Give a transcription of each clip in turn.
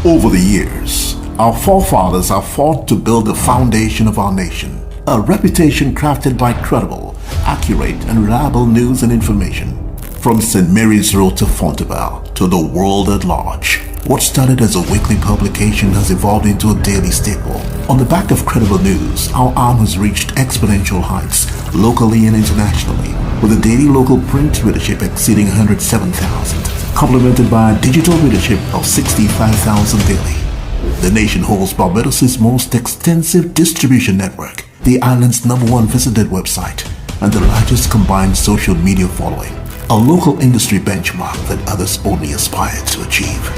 Over the years, our forefathers have fought to build the foundation of our nation, a reputation crafted by credible, accurate, and reliable news and information. From St. Mary's Road to Fontebelle to the world at large, what started as a weekly publication has evolved into a daily staple. On the back of credible news, our arm has reached exponential heights, locally and internationally, with a daily local print readership exceeding 107,000, complemented by a digital readership of 65,000 daily. The nation holds Barbados' most extensive distribution network, the island's #1 visited website, and the largest combined social media following, a local industry benchmark that others only aspire to achieve.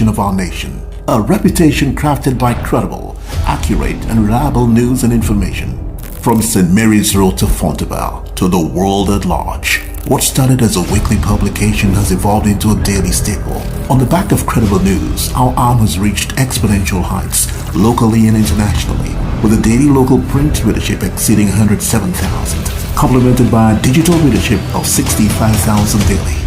foundation of our nation. A reputation crafted by credible, accurate, and reliable news and information. From St. Mary's Road to Fontebelle to the world at large. What started as a weekly publication has evolved into a daily staple. On the back of credible news, our arm has reached exponential heights, locally and internationally, with a daily local print readership exceeding 107,000, complemented by a digital readership of 65,000 daily.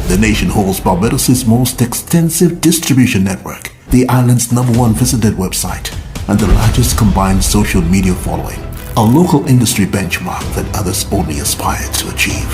The nation holds Barbados' most extensive distribution network, the island's #1 visited website, and the largest combined social media following, a local industry benchmark that others only aspire to achieve.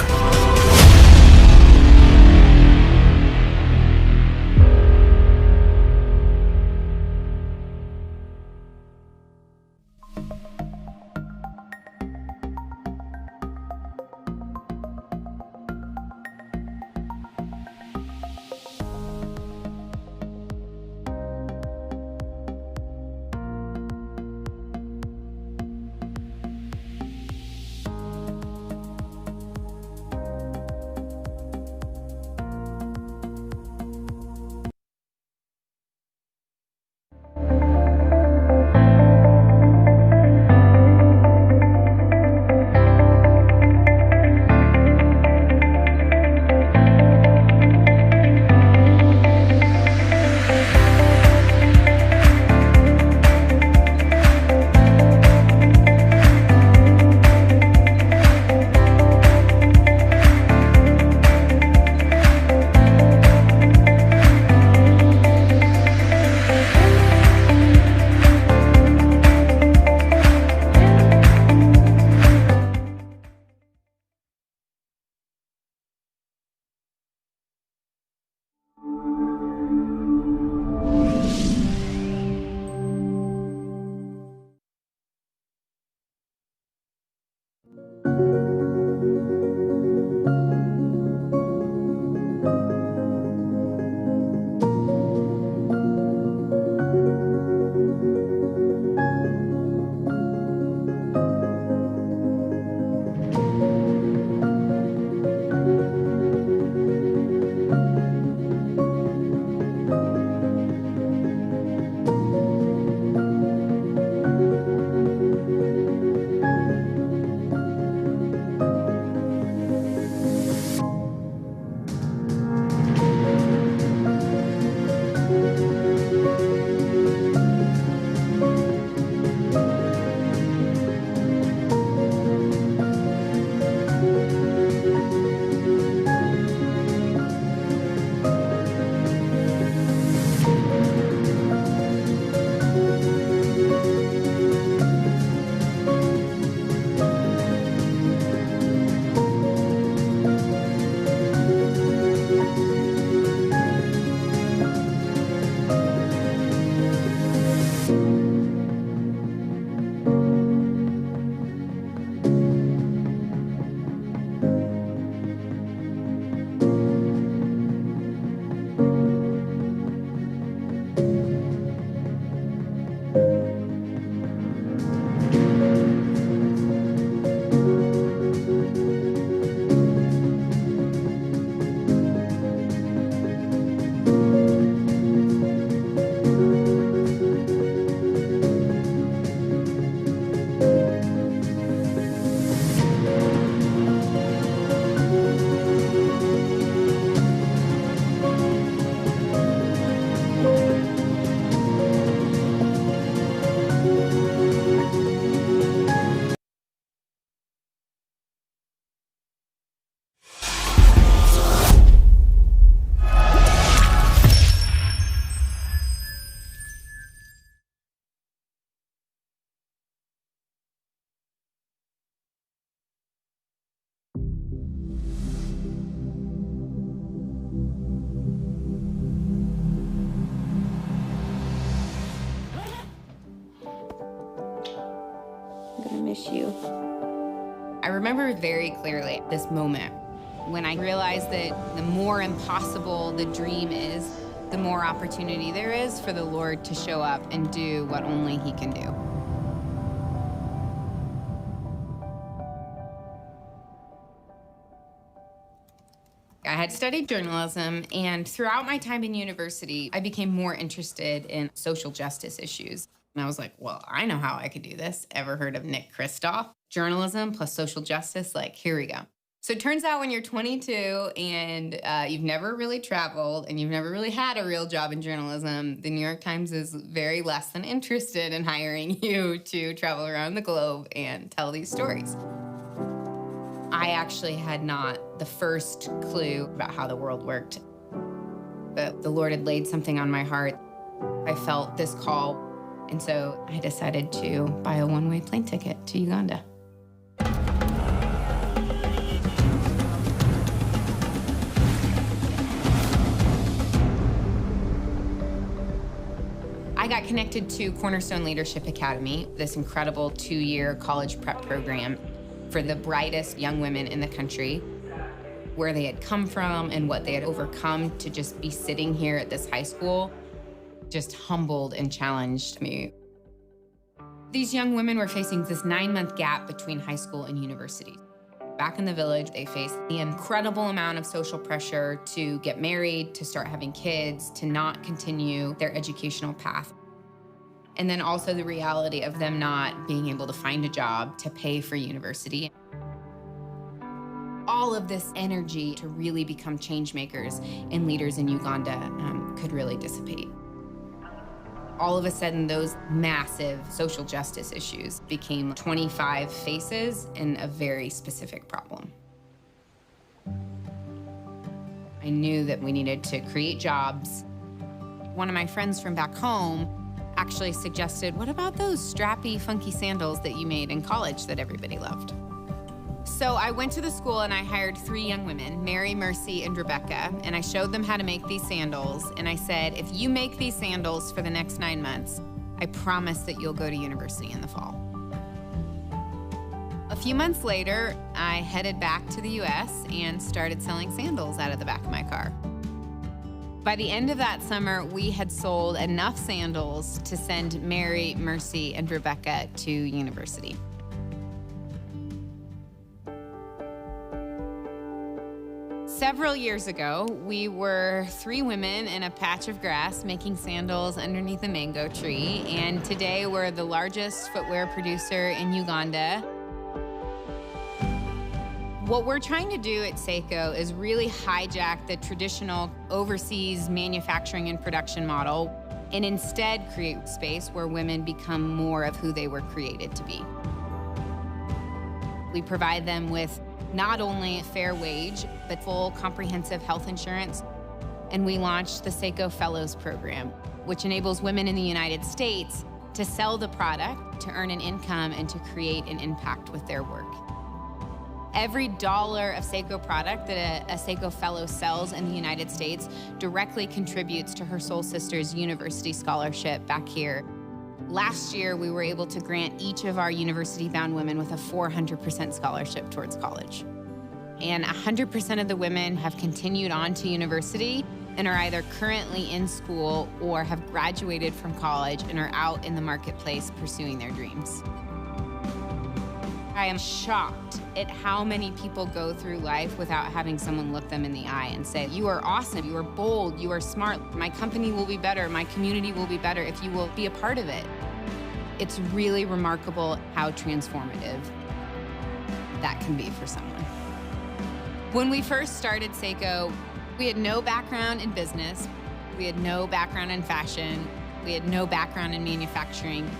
miss you. I remember very clearly this moment when I realized that the more impossible the dream is, the more opportunity there is for the Lord to show up and do what only He can do. I had studied journalism, and throughout my time in university, I became more interested in social justice issues. And I was like, well, I know how I could do this. Ever heard of Nick Kristof? Journalism plus social justice, like, here we go. So it turns out when you're 22 and you've never really traveled and you've never really had a real job in journalism, the New York Times is very less than interested in hiring you to travel around the globe and tell these stories. I actually had not the first clue about how the world worked. But the Lord had laid something on my heart. I felt this call, and so I decided to buy a one-way plane ticket to Uganda. I got connected to Cornerstone Leadership Academy, this incredible 2-year college prep program for the brightest young women in the country, where they had come from and what they had overcome to just be sitting here at this high school just humbled and challenged me. These young women were facing this 9-month gap between high school and university. Back in the village, they faced the incredible amount of social pressure to get married, to start having kids, to not continue their educational path. And then also the reality of them not being able to find a job to pay for university. All of this energy to really become change makers and leaders in Uganda could really dissipate. All of a sudden, those massive social justice issues became 25 faces in a very specific problem. I knew that we needed to create jobs. One of my friends from back home actually suggested, what about those strappy, funky sandals that you made in college that everybody loved? So I went to the school and I hired 3 young women, Mary, Mercy, and Rebecca, and I showed them how to make these sandals. And I said, if you make these sandals for the next 9 months, I promise that you'll go to university in the fall. A few months later, I headed back to the US and started selling sandals out of the back of my car. By the end of that summer, we had sold enough sandals to send Mary, Mercy, and Rebecca to university. Several years ago, we were 3 women in a patch of grass making sandals underneath a mango tree, and today we're the largest footwear producer in Uganda. What we're trying to do at Seiko is really hijack the traditional overseas manufacturing and production model and instead create space where women become more of who they were created to be. We provide them with not only a fair wage, but full comprehensive health insurance. And we launched the Seiko Fellows Program, which enables women in the United States to sell the product, to earn an income, and to create an impact with their work. Every dollar of Seiko product that a Seiko Fellow sells in the United States directly contributes to her soul sister's university scholarship back here. Last year, we were able to grant each of our university-bound women with a 400% scholarship towards college. And 100% of the women have continued on to university and are either currently in school or have graduated from college and are out in the marketplace pursuing their dreams. I am shocked at how many people go through life without having someone look them in the eye and say, you are awesome, you are bold, you are smart, my company will be better, my community will be better if you will be a part of it. It's really remarkable how transformative that can be for someone. When we first started Seiko, we had no background in business, we had no background in fashion, we had no background in manufacturing.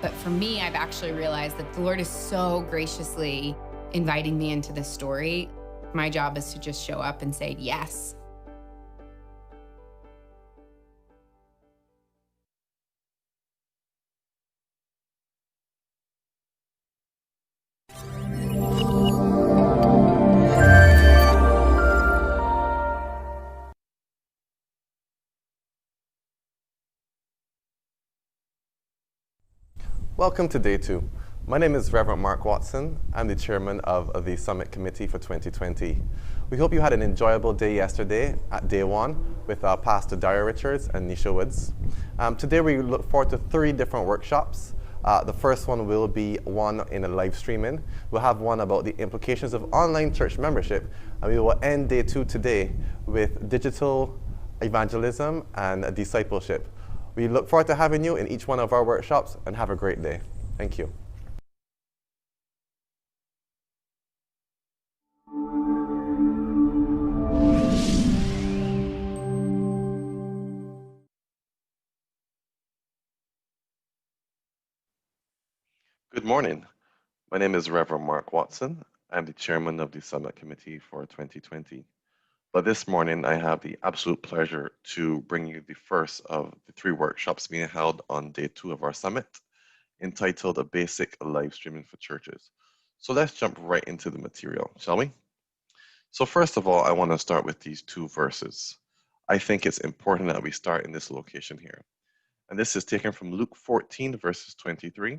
But for me, I've actually realized that the Lord is so graciously inviting me into this story. My job is to just show up and say yes. Welcome to Day 2. My name is Reverend Mark Watson. I'm the chairman of the Summit Committee for 2020. We hope you had an enjoyable day yesterday at Day 1 with Pastor Dara Richards and Nisha Woods. Today we look forward to 3 different workshops. The first one will be one in a live streaming. We'll have one about the implications of online church membership, and we will end day 2 today with digital evangelism and discipleship. We look forward to having you in each one of our workshops, and have a great day. Thank you. Good morning. My name is Reverend Mark Watson. I'm the chairman of the Summit Committee for 2020. But this morning, I have the absolute pleasure to bring you the first of the 3 workshops being held on day 2 of our summit, entitled A Basic Live Streaming for Churches. So let's jump right into the material, shall we? So first of all, I want to start with these 2 verses. I think it's important that we start in this location here. And this is taken from Luke 14, verses 23,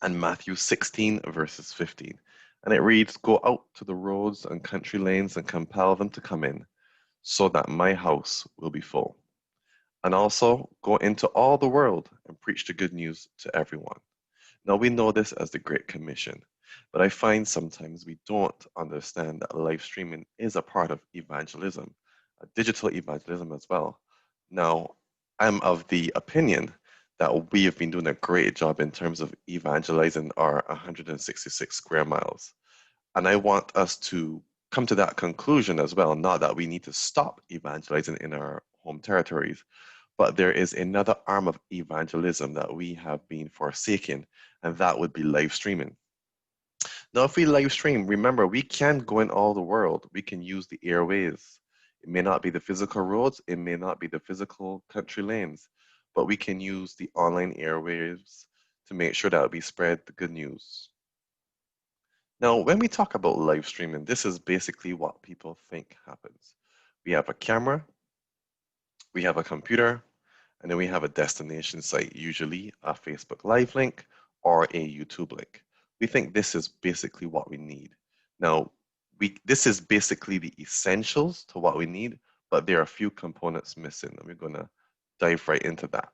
and Matthew 16, verses 15. And it reads, "Go out to the roads and country lanes and compel them to come in, so that my house will be full. And also go into all the world and preach the good news to everyone." Now we know this as the Great Commission, but I find sometimes we don't understand that live streaming is a part of evangelism, a digital evangelism as well. Now, I'm of the opinion that we have been doing a great job in terms of evangelizing our 166 square miles. And I want us to come to that conclusion as well, not that we need to stop evangelizing in our home territories, but there is another arm of evangelism that we have been forsaking, and that would be live streaming. Now, if we live stream, remember, we can go in all the world. We can use the airways. It may not be the physical roads, it may not be the physical country lanes, but we can use the online airwaves to make sure that we spread the good news. Now, when we talk about live streaming, this is basically what people think happens. We have a camera, we have a computer, and then we have a destination site, usually a Facebook Live link or a YouTube link. We think this is basically what we need. Now, this is basically the essentials to what we need, but there are a few components missing, and we're going to dive right into that.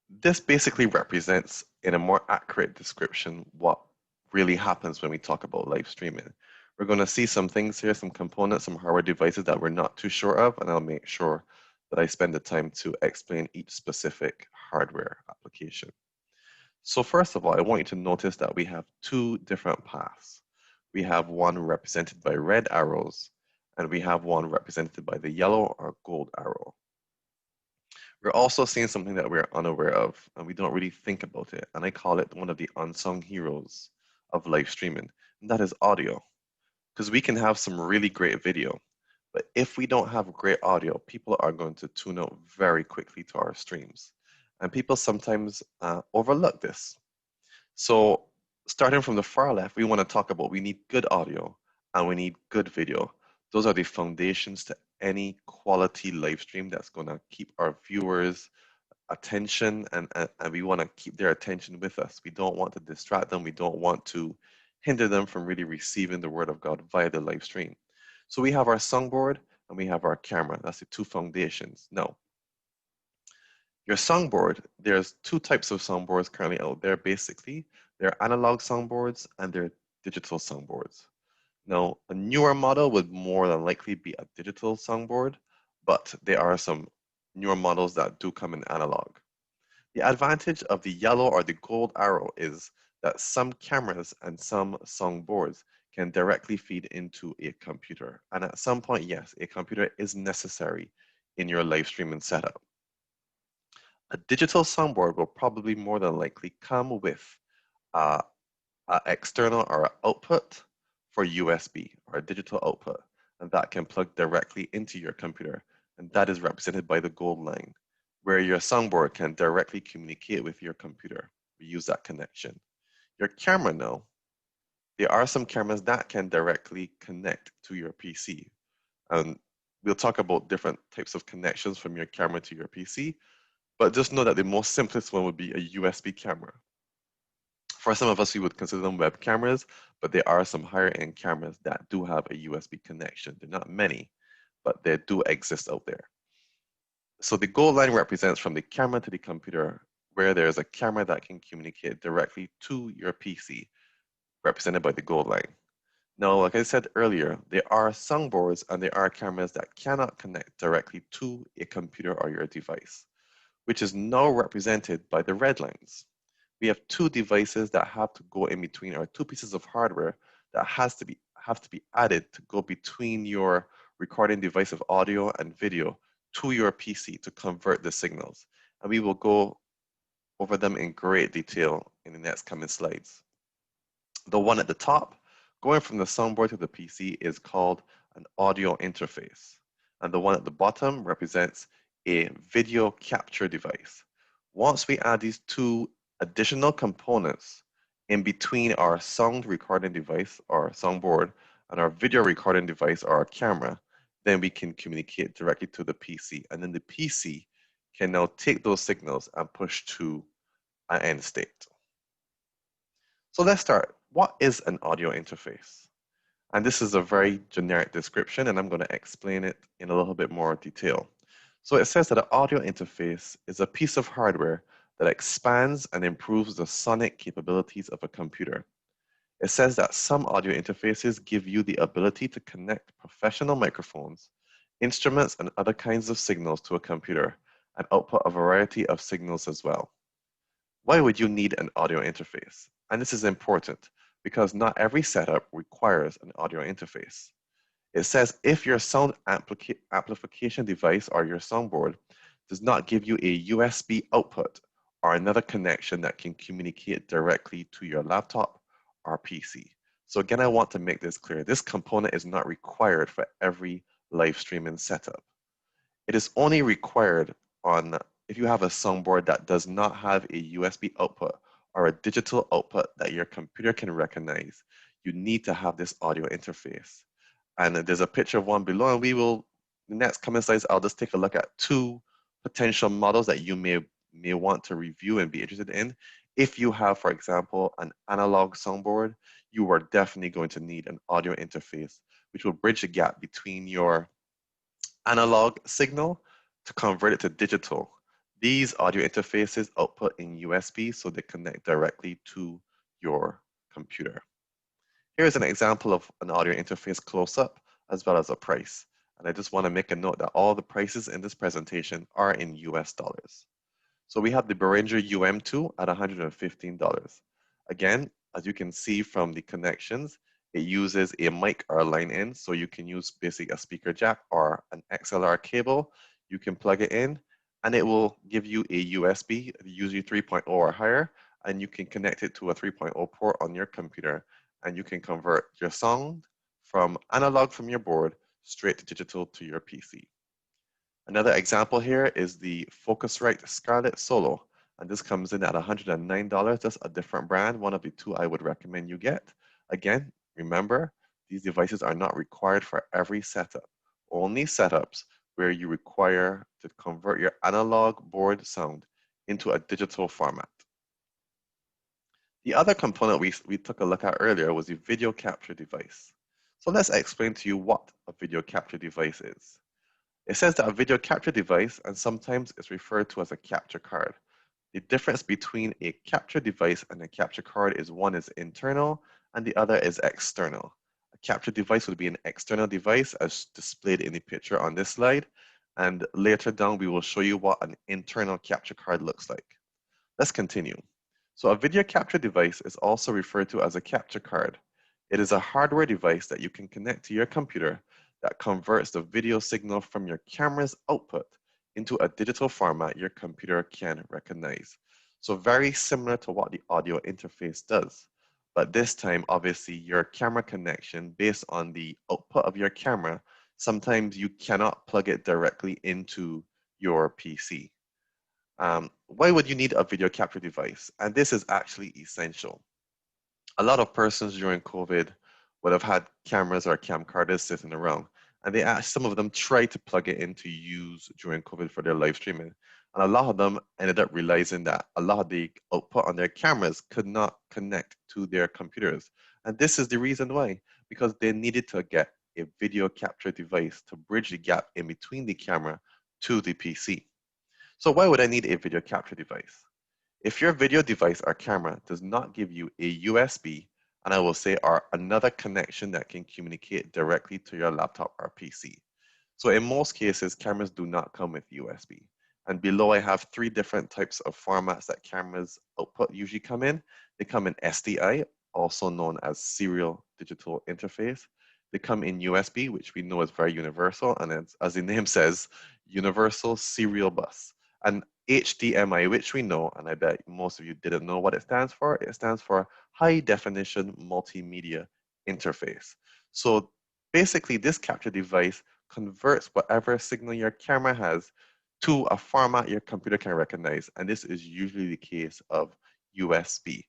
This basically represents, in a more accurate description, what really happens when we talk about live streaming. We're going to see some things here, some components, some hardware devices that we're not too sure of, and I'll make sure that I spend the time to explain each specific hardware application. So first of all, I want you to notice that we have 2 different paths. We have one represented by red arrows, and we have one represented by the yellow or gold arrow. We're also seeing something that we're unaware of, and we don't really think about it, and I call it one of the unsung heroes of live streaming, and that is audio. Because we can have some really great video, but if we don't have great audio, people are going to tune out very quickly to our streams. And people sometimes overlook this. So starting from the far left, we want to talk about we need good audio and we need good video. Those are the foundations to any quality live stream that's going to keep our viewers' attention, and we want to keep their attention with us. We don't want to distract them. We don't want to hinder them from really receiving the word of God via the live stream. So we have our songboard and we have our camera. That's the 2 foundations. Now, your songboard, there's 2 types of songboards currently out there, basically. They're analog songboards and they're digital songboards. Now, a newer model would more than likely be a digital songboard, but there are some newer models that do come in analog. The advantage of the yellow or the gold arrow is that some cameras and some songboards can directly feed into a computer. And at some point, yes, a computer is necessary in your live streaming setup. A digital songboard will probably more than likely come with an external or an output for USB or a digital output, and that can plug directly into your computer, and that is represented by the gold line, where your songboard can directly communicate with your computer. We use that connection. Your camera now, there are some cameras that can directly connect to your PC, and we'll talk about different types of connections from your camera to your PC, but just know that the most simplest one would be a USB camera. For some of us, we would consider them web cameras, but there are some higher end cameras that do have a USB connection. They're not many, but they do exist out there. So the gold line represents from the camera to the computer where there's a camera that can communicate directly to your PC, represented by the gold line. Now, like I said earlier, there are soundboards and there are cameras that cannot connect directly to a computer or your device, which is now represented by the red lines. We have two devices that have to go in between, or two pieces of hardware that have to be added to go between your recording device of audio and video to your PC to convert the signals. And we will go over them in great detail in the next coming slides. The one at the top, going from the soundboard to the PC, is called an audio interface. And the one at the bottom represents a video capture device. Once we add these two additional components in between our sound recording device or soundboard and our video recording device or our camera, then we can communicate directly to the PC. And then the PC can now take those signals and push to an end state. So let's start. What is an audio interface? And this is a very generic description, and I'm going to explain it in a little bit more detail. So it says that an audio interface is a piece of hardware that expands and improves the sonic capabilities of a computer. It says that some audio interfaces give you the ability to connect professional microphones, instruments, and other kinds of signals to a computer and output a variety of signals as well. Why would you need an audio interface? And this is important because not every setup requires an audio interface. It says if your sound amplification device or your soundboard does not give you a USB output or another connection that can communicate directly to your laptop or PC. So again, I want to make this clear. This component is not required for every live streaming setup. It is only required on if you have a soundboard that does not have a USB output or a digital output that your computer can recognize. You need to have this audio interface. And there's a picture of one below, and we will, the next coming slides, I'll just take a look at two potential models that you may want to review and be interested in. If you have, for example, an analog soundboard, you are definitely going to need an audio interface, which will bridge the gap between your analog signal to convert it to digital. These audio interfaces output in USB, so they connect directly to your computer. Here's an example of an audio interface close-up, as well as a price. And I just want to make a note that all the prices in this presentation are in US dollars. So we have the Behringer UM2 at $115. Again, as you can see from the connections, it uses a mic or a line in, so you can use basically a speaker jack or an XLR cable. You can plug it in, and it will give you a USB, usually 3.0 or higher, and you can connect it to a 3.0 port on your computer, and you can convert your sound from analog from your board straight to digital to your PC. Another example here is the Focusrite Scarlett Solo, and this comes in at $109, just a different brand, one of the two I would recommend you get. Again, remember, these devices are not required for every setup, only setups where you require to convert your analog board sound into a digital format. The other component we took a look at earlier was the video capture device. So let's explain to you what a video capture device is. It says that a video capture device, and sometimes it's referred to as a capture card. The difference between a capture device and a capture card is one is internal and the other is external. A capture device would be an external device as displayed in the picture on this slide. And later down, we will show you what an internal capture card looks like. Let's continue. So a video capture device is also referred to as a capture card. It is a hardware device that you can connect to your computer that converts the video signal from your camera's output into a digital format your computer can recognize. So very similar to what the audio interface does. But this time, obviously, your camera connection based on the output of your camera, sometimes you cannot plug it directly into your PC. Why would you need a video capture device? And this is actually essential. A lot of persons during COVID would have had cameras or camcorders sitting around, and some of them tried to plug it in to use during COVID for their live streaming. And a lot of them ended up realizing that a lot of the output on their cameras could not connect to their computers. And this is the reason why, because they needed to get a video capture device to bridge the gap in between the camera to the PC. So why would I need a video capture device? If your video device or camera does not give you a USB, and I will say or another connection that can communicate directly to your laptop or PC. So in most cases, cameras do not come with USB. And below I have 3 different types of formats that cameras output usually come in. They come in SDI, also known as Serial Digital Interface. They come in USB, which we know is very universal, and as the name says, Universal Serial Bus. And HDMI, which we know, and I bet most of you didn't know what it stands for. It stands for High Definition Multimedia Interface. So basically, this capture device converts whatever signal your camera has to a format your computer can recognize. And this is usually the case of USB.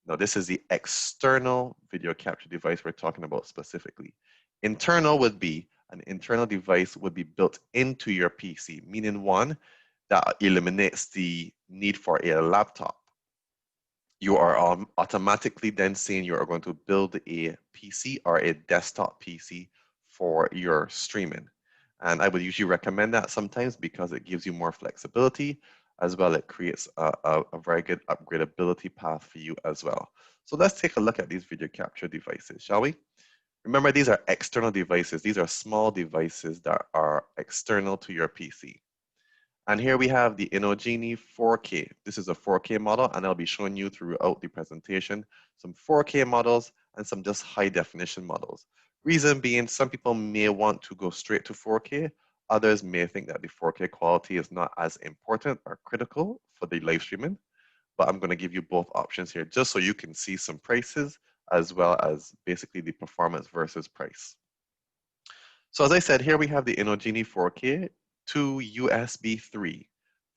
Now, this is the external video capture device we're talking about specifically. Internal would be an internal device would be built into your PC, meaning one that eliminates the need for a laptop. You are automatically then saying you are going to build a PC or a desktop PC for your streaming. And I would usually recommend that sometimes because it gives you more flexibility, as well it creates a very good upgradability path for you as well. So let's take a look at these video capture devices, shall we? Remember, these are external devices. These are small devices that are external to your PC. And here we have the InnoGenie 4K. This is a 4K model, and I'll be showing you throughout the presentation some 4K models and some just high definition models. Reason being, some people may want to go straight to 4K. Others may think that the 4K quality is not as important or critical for the live streaming, but I'm going to give you both options here just so you can see some prices as well as basically the performance versus price. So as I said, here we have the InnoGenie 4K to USB 3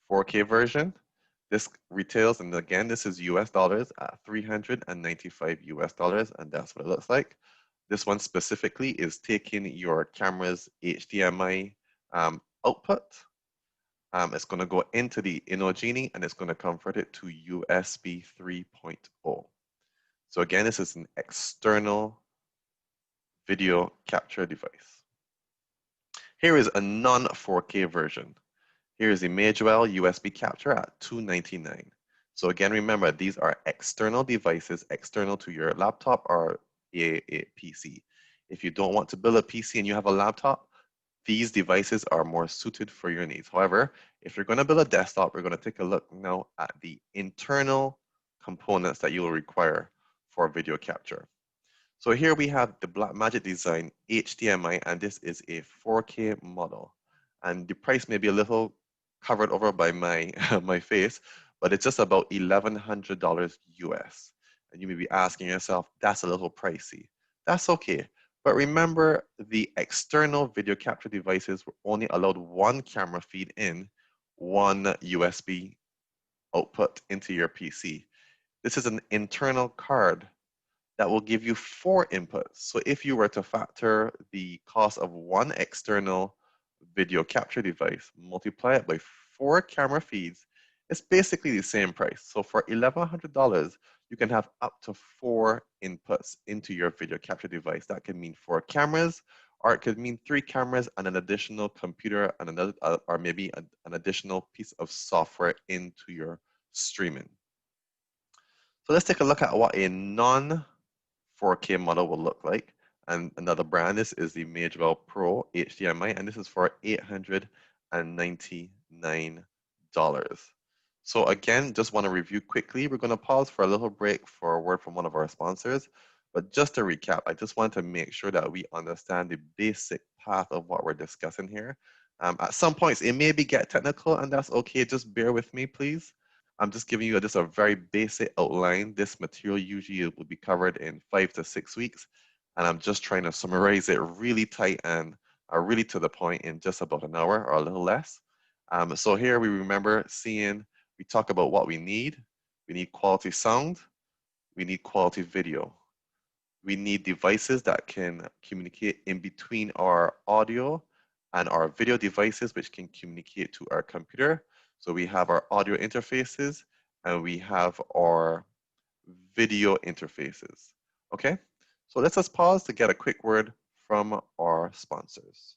4K version. This retails, and again, this is US dollars at 395 US dollars, and that's what it looks like. This one specifically is taking your camera's HDMI output. It's going to go into the InnoGenie, and it's going to convert it to USB 3.0. So again, this is an external video capture device. Here is a non-4K version. Here is the Magewell USB capture at $299. So again, remember, these are external devices, external to your laptop or a PC. If you don't want to build a PC and you have a laptop, these devices are more suited for your needs. However, if you're going to build a desktop, we're going to take a look now at the internal components that you will require for video capture. So here we have the Blackmagic Design HDMI, and this is a 4K model. And the price may be a little covered over by my, my face, but it's just about $1,100 US. And you may be asking yourself, that's a little pricey. That's okay. But remember, the external video capture devices were only allowed one camera feed in, one USB output into your PC. This is an internal card that will give you 4 inputs. So if you were to factor the cost of one external video capture device, multiply it by 4 camera feeds, it's basically the same price. So for $1,100, you can have up to 4 inputs into your video capture device. That can mean 4 cameras, or it could mean 3 cameras and an additional computer and another, or maybe an additional piece of software into your streaming. So let's take a look at what a non-4K model will look like. And another brand, this is the Magewell Pro HDMI, and this is for $899. So again, just want to review quickly. We're going to pause for a little break for a word from one of our sponsors. But just to recap, I just want to make sure that we understand the basic path of what we're discussing here. At some points, it may get technical, and that's okay. Just bear with me, please. I'm just giving you just a very basic outline. This material usually will be covered in 5 to 6 weeks, and I'm just trying to summarize it really tight and really to the point in just about an hour or a little less. So here we talk about what we need. We need quality sound. We need quality video. We need devices that can communicate in between our audio and our video devices, which can communicate to our computer. So we have our audio interfaces and we have our video interfaces. Okay, so let's just pause to get a quick word from our sponsors.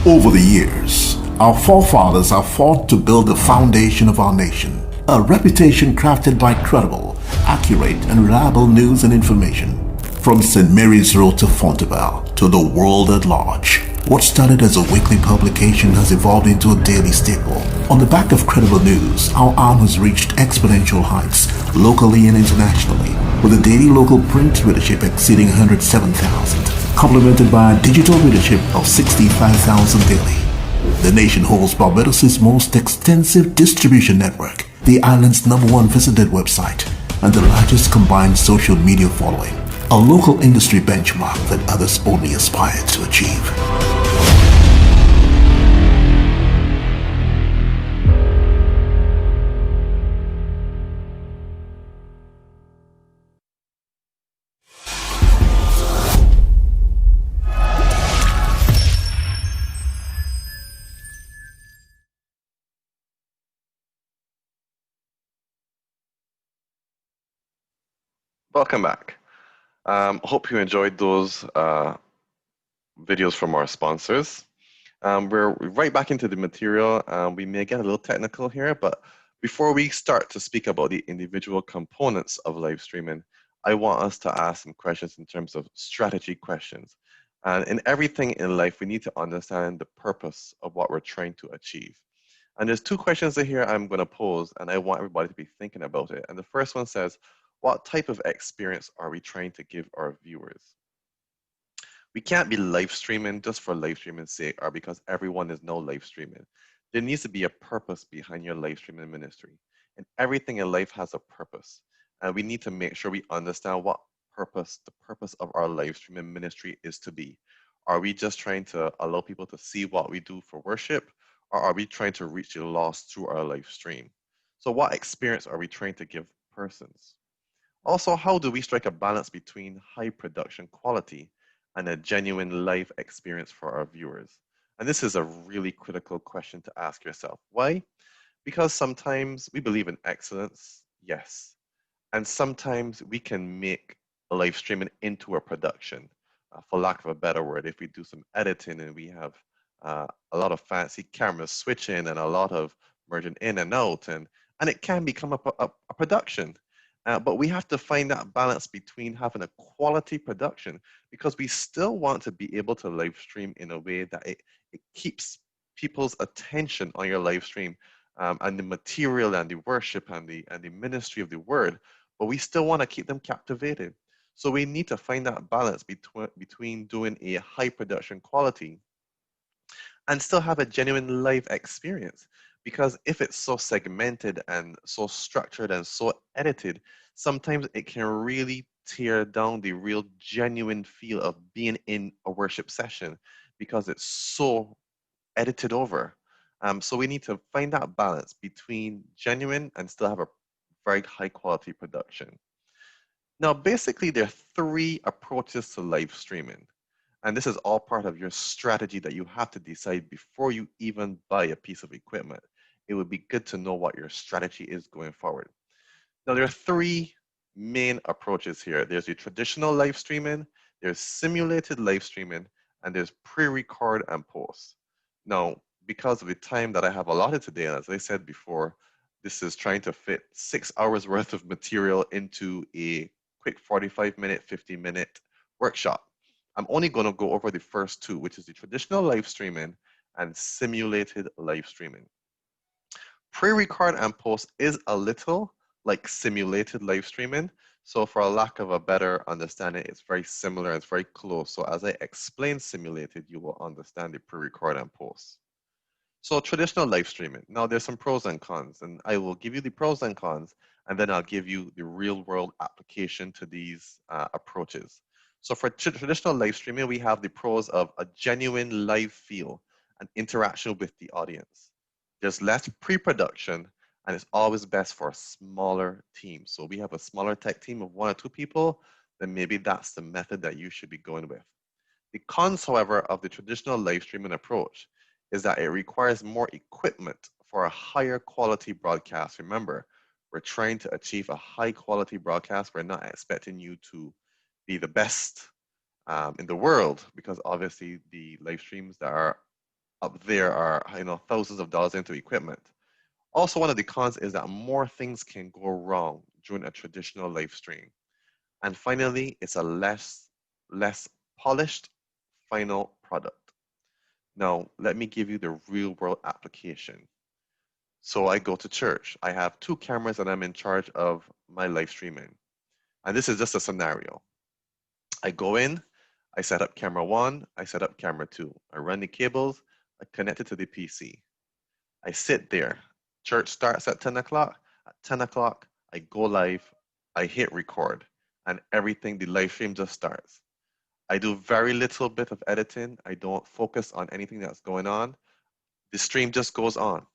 Over the years, our forefathers have fought to build the foundation of our nation, a reputation crafted by credible, accurate, and reliable news and information. From St. Mary's Road to Fontebelle to the world at large, what started as a weekly publication has evolved into a daily staple. On the back of credible news, our arm has reached exponential heights, locally and internationally, with a daily local print readership exceeding 107,000, complemented by a digital readership of 65,000 daily. The nation holds Barbados' most extensive distribution network, the island's #1 visited website, and the largest combined social media following, a local industry benchmark that others only aspire to achieve. Welcome back. Hope you enjoyed those videos from our sponsors. We're right back into the material. We may get a little technical here, but before we start to speak about the individual components of live streaming, I want us to ask some questions in terms of strategy questions. And in everything in life, we need to understand the purpose of what we're trying to achieve. And there's two questions here I'm going to pose, and I want everybody to be thinking about it. And the first one says, what type of experience are we trying to give our viewers? We can't be live streaming just for live streaming's sake or because everyone is now live streaming. There needs to be a purpose behind your live streaming ministry. And everything in life has a purpose. And we need to make sure we understand what purpose, the purpose of our live streaming ministry is to be. Are we just trying to allow people to see what we do for worship? Or are we trying to reach the lost through our live stream? So what experience are we trying to give persons? Also, how do we strike a balance between high production quality and a genuine live experience for our viewers? And this is a really critical question to ask yourself. Why? Because sometimes we believe in excellence, yes. And sometimes we can make a live streaming into a production, for lack of a better word. If we do some editing and we have a lot of fancy camera switching and a lot of merging in and out, and it can become a production. But we have to find that balance between having a quality production, because we still want to be able to live stream in a way that it keeps people's attention on your live stream, and the material and the worship and the ministry of the word, but we still want to keep them captivated. So we need to find that balance between doing a high production quality and still have a genuine live experience. Because if it's so segmented and so structured and so edited, sometimes it can really tear down the real genuine feel of being in a worship session because it's so edited over. So we need to find that balance between genuine and still have a very high quality production. Now, basically, there are three approaches to live streaming. And this is all part of your strategy that you have to decide before you even buy a piece of equipment. It would be good to know what your strategy is going forward. Now, there are three main approaches here. There's the traditional live streaming, there's simulated live streaming, and there's pre-record and post. Now, because of the time that I have allotted today, and as I said before, this is trying to fit 6 hours worth of material into a quick 45-minute, 50-minute workshop. I'm only going to go over the first two, which is the traditional live streaming and simulated live streaming. Pre-record and post is a little like simulated live streaming. So for a lack of a better understanding, it's very similar, it's very close. So as I explain simulated, you will understand the pre-record and post. So traditional live streaming. Now there's some pros and cons, and I will give you the pros and cons, and then I'll give you the real world application to these approaches. So for traditional live streaming, we have the pros of a genuine live feel and interaction with the audience. There's less pre-production, and it's always best for a smaller team. So we have a smaller tech team of 1 or 2 people, then maybe that's the method that you should be going with. The cons, however, of the traditional live streaming approach is that it requires more equipment for a higher quality broadcast. Remember, we're trying to achieve a high quality broadcast. We're not expecting you to be the best in the world, because obviously the live streams that are up there are, thousands of dollars into equipment. Also, one of the cons is that more things can go wrong during a traditional live stream. And finally, it's a less polished final product. Now, let me give you the real world application. So I go to church. I have 2 cameras and I'm in charge of my live streaming. And this is just a scenario. I go in, I set up camera 1, I set up camera 2. I run the cables, I connect it to the PC. I sit there. Church starts at 10 o'clock. At 10 o'clock, I go live, I hit record, and everything, the live stream just starts. I do very little bit of editing. I don't focus on anything that's going on. The stream just goes on.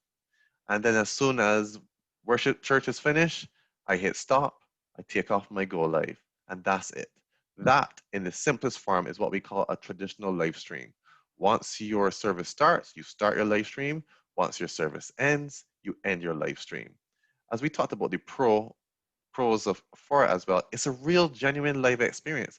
And then as soon as worship church is finished, I hit stop, I take off my go live, and that's it. That, in the simplest form, is what we call a traditional live stream. Once your service starts, you start your live stream. Once your service ends, you end your live stream. As we talked about the pros for it as well, it's a real genuine live experience.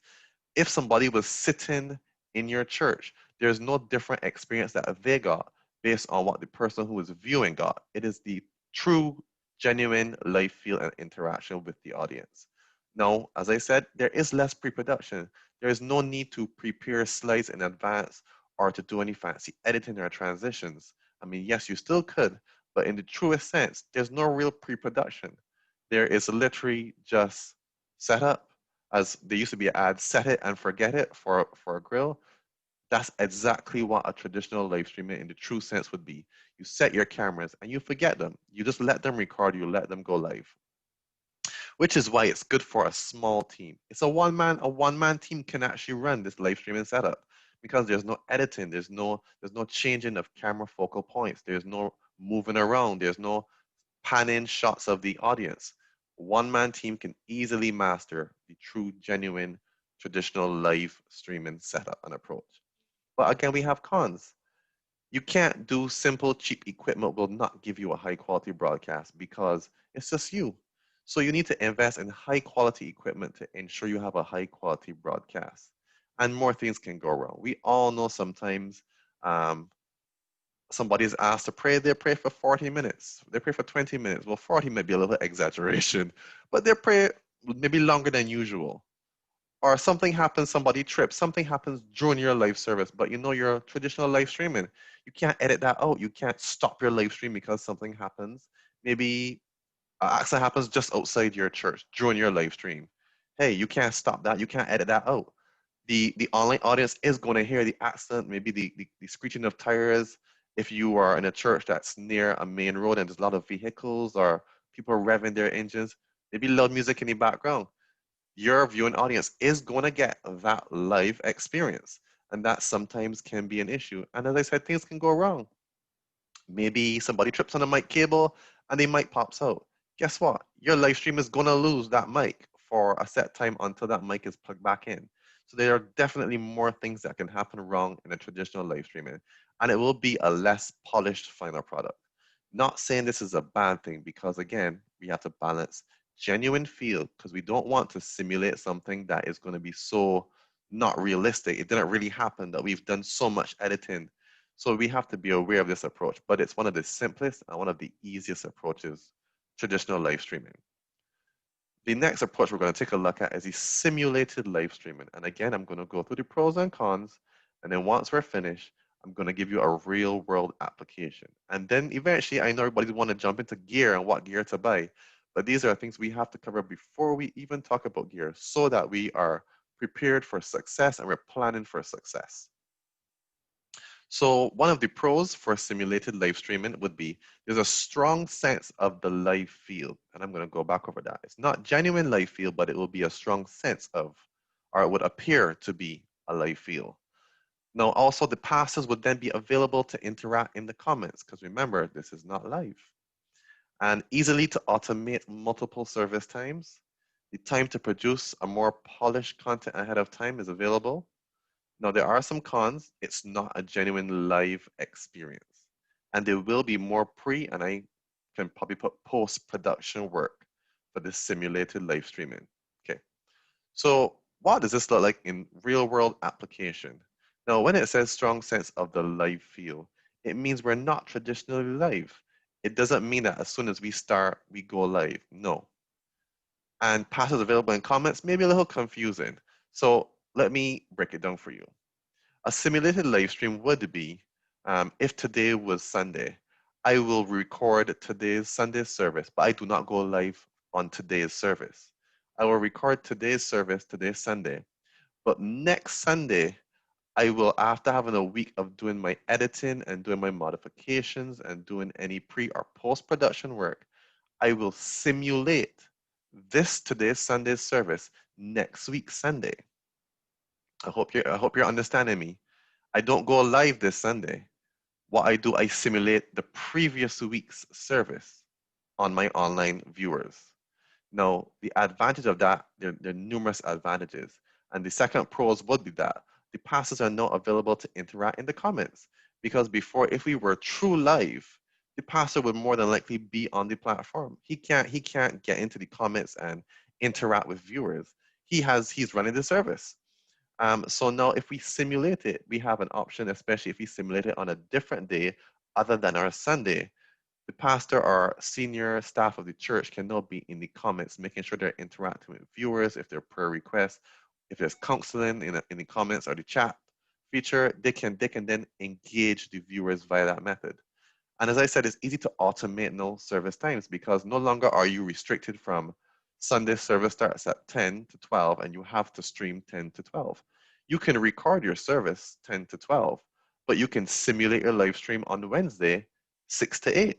If somebody was sitting in your church, there's no different experience that they got based on what the person who is viewing got. It is the true, genuine live feel and interaction with the audience. Now, as I said, there is less pre-production. There is no need to prepare slides in advance or to do any fancy editing or transitions. I mean, yes, you still could, but in the truest sense, there's no real pre-production. There is literally just setup, as there used to be an ad, set it and forget it for a grill. That's exactly what a traditional live streaming in the true sense would be. You set your cameras and you forget them. You just let them record, you let them go live. Which is why it's good for a small team. It's a one-man team can actually run this live streaming setup because there's no editing, there's no changing of camera focal points, there's no moving around, there's no panning shots of the audience. One-man team can easily master the true, genuine, traditional live streaming setup and approach. But again, we have cons. You can't do simple, cheap equipment will not give you a high quality broadcast because it's just you. So you need to invest in high quality equipment to ensure you have a high quality broadcast. And more things can go wrong. We all know sometimes somebody is asked to pray, they pray for 40 minutes. They pray for 20 minutes. Well, 40 may be a little exaggeration, but they pray maybe longer than usual. Or something happens, somebody trips, something happens during your live service, but you know your traditional live streaming, you can't edit that out. You can't stop your live stream because something happens. Maybe an accident happens just outside your church during your live stream. Hey, you can't stop that. You can't edit that out. The online audience is going to hear the accident, maybe the screeching of tires. If you are in a church that's near a main road and there's a lot of vehicles or people revving their engines, maybe loud music in the background, your viewing audience is going to get that live experience. And that sometimes can be an issue. And as I said, things can go wrong. Maybe somebody trips on a mic cable and the mic pops out. Guess what? Your live stream is going to lose that mic for a set time until that mic is plugged back in. So there are definitely more things that can happen wrong in a traditional live streaming. And it will be a less polished final product. Not saying this is a bad thing because, again, we have to balance genuine feel because we don't want to simulate something that is going to be so not realistic. It didn't really happen, that we've done so much editing. So we have to be aware of this approach, but it's one of the simplest and one of the easiest approaches, traditional live streaming. The next approach we're going to take a look at is the simulated live streaming. And again, I'm going to go through the pros and cons. And then once we're finished, I'm going to give you a real world application. And then eventually, I know everybody want to jump into gear and what gear to buy. But these are things we have to cover before we even talk about gear so that we are prepared for success and we're planning for success. So one of the pros for simulated live streaming would be there's a strong sense of the live feel. And I'm going to go back over that. It's not genuine live feel, but it will be a strong sense of, or it would appear to be a live feel. Now, also the pastors would then be available to interact in the comments because remember, this is not live. And easily to automate multiple service times. The time to produce a more polished content ahead of time is available. Now, there are some cons. It's not a genuine live experience. And there will be more pre, and I can probably put post-production work for this simulated live streaming. Okay. So what does this look like in real world application? Now, when it says strong sense of the live feel, It means we're not traditionally live. It doesn't mean that as soon as we start, we go live. No. And passes available in comments may be a little confusing. So let me break it down for you. A simulated live stream would be, if today was Sunday, I will record today's Sunday service, but I do not go live on today's service. I will record today's service, today's Sunday, but next Sunday, I will, after having a week of doing my editing and doing my modifications and doing any pre or post production work, I will simulate this today's Sunday service next week Sunday. I hope you're understanding me. I don't go live this Sunday. What I do, I simulate the previous week's service on my online viewers. Now, the advantage of that, there are numerous advantages. And the second pros would be that the pastors are now available to interact in the comments. Because before, if we were true live, the pastor would more than likely be on the platform. He can't get into the comments and interact with viewers. He's running the service. So now if we simulate it, we have an option, especially if we simulate it on a different day other than our Sunday. The pastor or senior staff of the church can now be in the comments, making sure they're interacting with viewers. If there are prayer requests, if there's counseling in the comments or the chat feature, they can then engage the viewers via that method. And as I said, it's easy to automate no service times because no longer are you restricted from Sunday service starts at 10 to 12 and you have to stream 10 to 12. You can record your service 10 to 12, but you can simulate your live stream on Wednesday 6 to 8.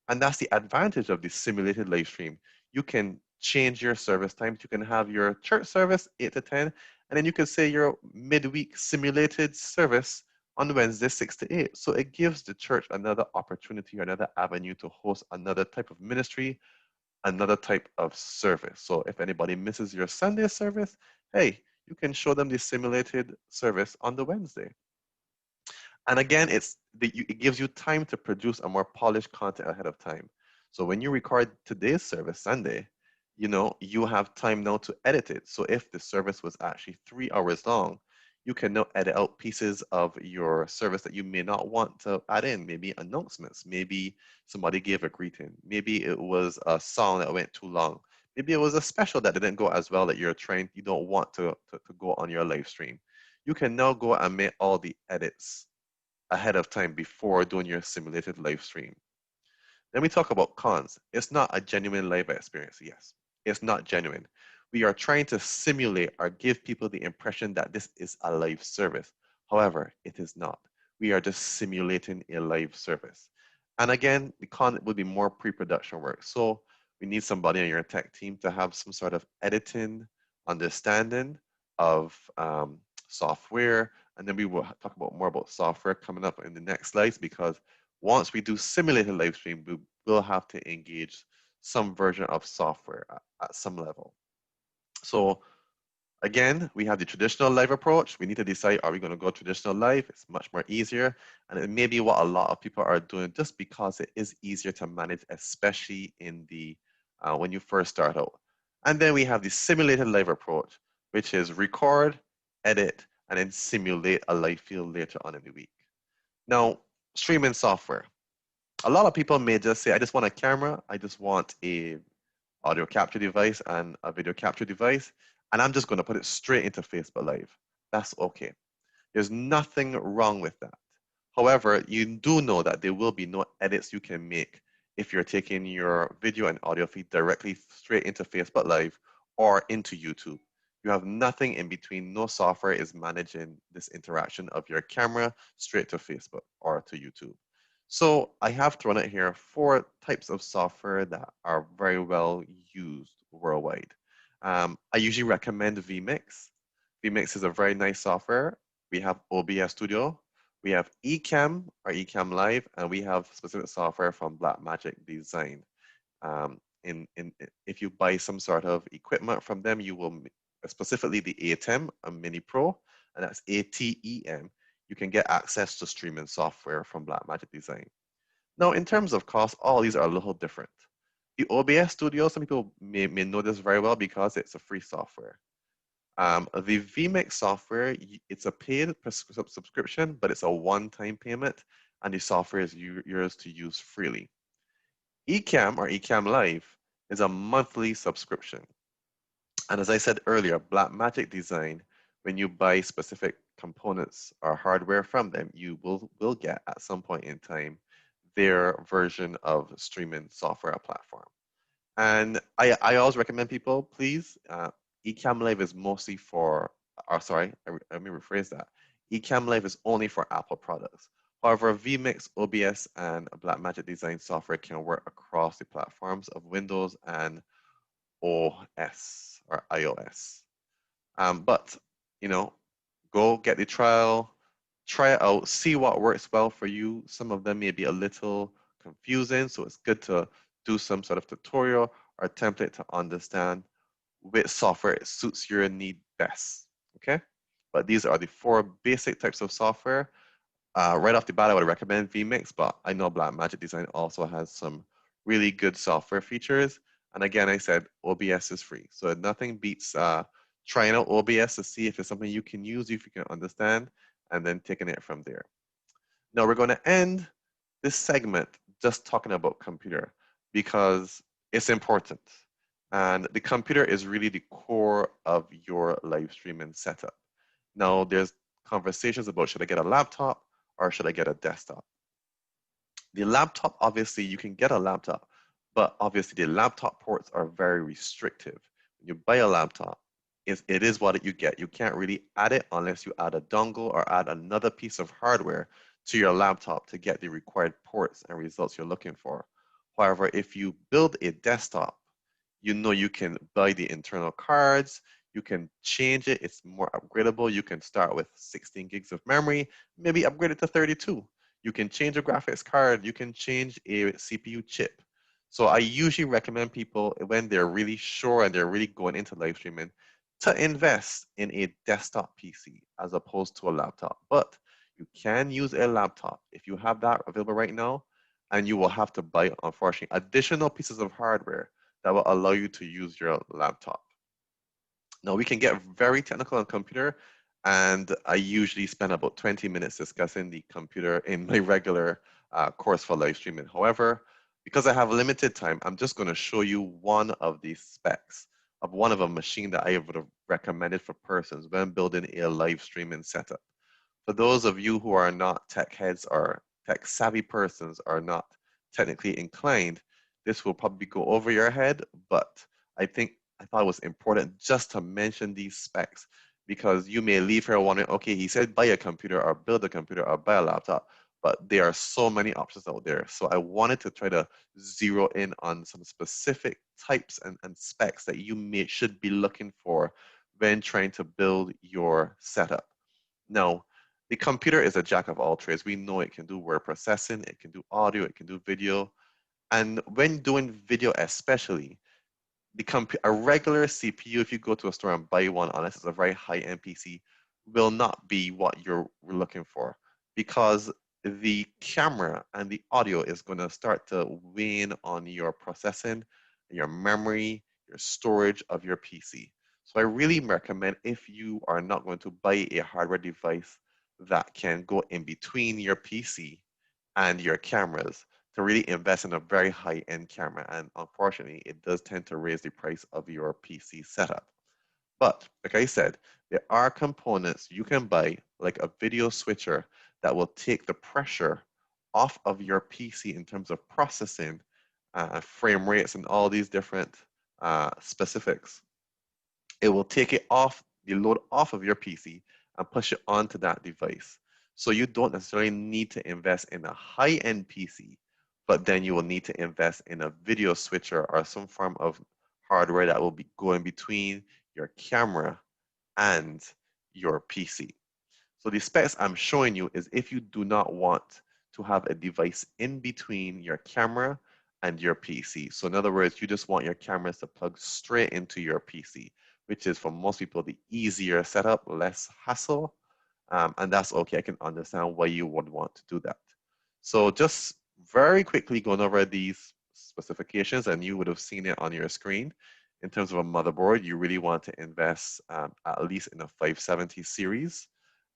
And that's the advantage of the simulated live stream. You can change your service times. You can have your church service 8 to 10, and then you can say your midweek simulated service on Wednesday 6 to 8. So it gives the church another opportunity, another avenue to host another type of ministry, another type of service. So if anybody misses your Sunday service, hey, you can show them the simulated service on the Wednesday. And again, it gives you time to produce a more polished content ahead of time. So when you record today's service Sunday, you have time now to edit it. So if the service was actually 3 hours long, you can now edit out pieces of your service that you may not want to add in. Maybe announcements, maybe somebody gave a greeting, maybe it was a song that went too long, maybe it was a special that didn't go as well that you don't want to go on your live stream. You can now go and make all the edits ahead of time before doing your simulated live stream. Then we talk about cons. It's not a genuine live experience. Yes, it's not genuine. We are trying to simulate or give people the impression that this is a live service. However, it is not. We are just simulating a live service. And again, the con would be more pre-production work. So we need somebody on your tech team to have some sort of editing, understanding of software. And then we will talk about more about software coming up in the next slides, because once we do simulated live stream, we will have to engage some version of software at some level. So again, we have the traditional live approach. We need to decide, are we going to go traditional live? It's much more easier. And it may be what a lot of people are doing just because it is easier to manage, especially in the when you first start out. And then we have the simulated live approach, which is record, edit, and then simulate a live field later on in the week. Now, streaming software. A lot of people may just say, I just want a camera, I just want a audio capture device and a video capture device, and I'm just going to put it straight into Facebook Live. That's okay. There's nothing wrong with that. However, you do know that there will be no edits you can make if you're taking your video and audio feed directly straight into Facebook Live or into YouTube. You have nothing in between. No software is managing this interaction of your camera straight to Facebook or to YouTube. So I have thrown out here 4 types of software that are very well used worldwide. I usually recommend vMix. vMix is a very nice software. We have OBS Studio, we have Ecamm or Ecamm Live, and we have specific software from Blackmagic Design. If you buy some sort of equipment from them, you will, specifically the ATEM, a Mini Pro, and that's ATEM, you can get access to streaming software from Blackmagic Design. Now, in terms of cost, all these are a little different. The OBS Studio, some people may know this very well because it's a free software. The vMix software, it's a paid subscription, but it's a one-time payment. and the software is yours to use freely. Ecamm or Ecamm Live is a monthly subscription. And as I said earlier, Blackmagic Design, when you buy specific components or hardware from them, you will get at some point in time their version of streaming software platform. And I always recommend people, please, Ecamm Live is mostly for, or sorry, let me rephrase that. Ecamm Live is only for Apple products. However, vMix, OBS, and Blackmagic Design software can work across the platforms of Windows and OS or iOS. But, you know, go get the trial, try it out, see what works well for you. Some of them may be a little confusing, so it's good to do some sort of tutorial or template to understand which software it suits your need best, okay? But these are the 4 basic types of software. Right off the bat, I would recommend vMix, but I know Blackmagic Design also has some really good software features. And again, I said OBS is free. So nothing beats trying out OBS to see if it's something you can use, if you can understand, and then taking it from there. Now we're going to end this segment just talking about computer because it's important. And the computer is really the core of your live streaming setup. Now there's conversations about should I get a laptop or should I get a desktop? The laptop, obviously you can get a laptop, but obviously the laptop ports are very restrictive. When you buy a laptop, it is what you get. You can't really add it unless you add a dongle or add another piece of hardware to your laptop to get the required ports and results you're looking for. However, if you build a desktop, you know you can buy the internal cards, you can change it, it's more upgradable. You can start with 16 gigs of memory, maybe upgrade it to 32. You can change a graphics card, you can change a CPU chip. So I usually recommend people when they're really sure and they're really going into live streaming to invest in a desktop PC as opposed to a laptop. But you can use a laptop if you have that available right now, and you will have to buy, unfortunately, additional pieces of hardware that will allow you to use your laptop. Now we can get very technical on computer, and I usually spend about 20 minutes discussing the computer in my regular course for live streaming. However, because I have limited time, I'm just going to show you one of these specs of one of a machine that I would have recommended for persons when building a live streaming setup. For those of you who are not tech heads or tech savvy persons or not technically inclined, this will probably go over your head, but I thought it was important just to mention these specs because you may leave here wondering, okay, he said buy a computer or build a computer or buy a laptop, but there are so many options out there. So I wanted to try to zero in on some specific types and specs that you should be looking for when trying to build your setup. Now, the computer is a jack of all trades. We know it can do word processing, it can do audio, it can do video. And when doing video especially, a regular CPU, if you go to a store and buy one, unless it's a very high-end PC, will not be what you're looking for because the camera and the audio is going to start to wane on your processing, your memory, your storage of your PC. So I really recommend if you are not going to buy a hardware device that can go in between your PC and your cameras, to really invest in a very high-end camera. And unfortunately, it does tend to raise the price of your PC setup. But like I said, there are components you can buy, like a video switcher, that will take the pressure off of your PC in terms of processing, frame rates, and all these different specifics. It will take it off, the load off of your PC and push it onto that device. So you don't necessarily need to invest in a high-end PC, but then you will need to invest in a video switcher or some form of hardware that will be going between your camera and your PC. So the specs I'm showing you is if you do not want to have a device in between your camera and your PC. So in other words, you just want your cameras to plug straight into your PC, which is for most people the easier setup, less hassle. And that's okay. I can understand why you would want to do that. So just very quickly going over these specifications, and you would have seen it on your screen. In terms of a motherboard, you really want to invest at least in a 570 series.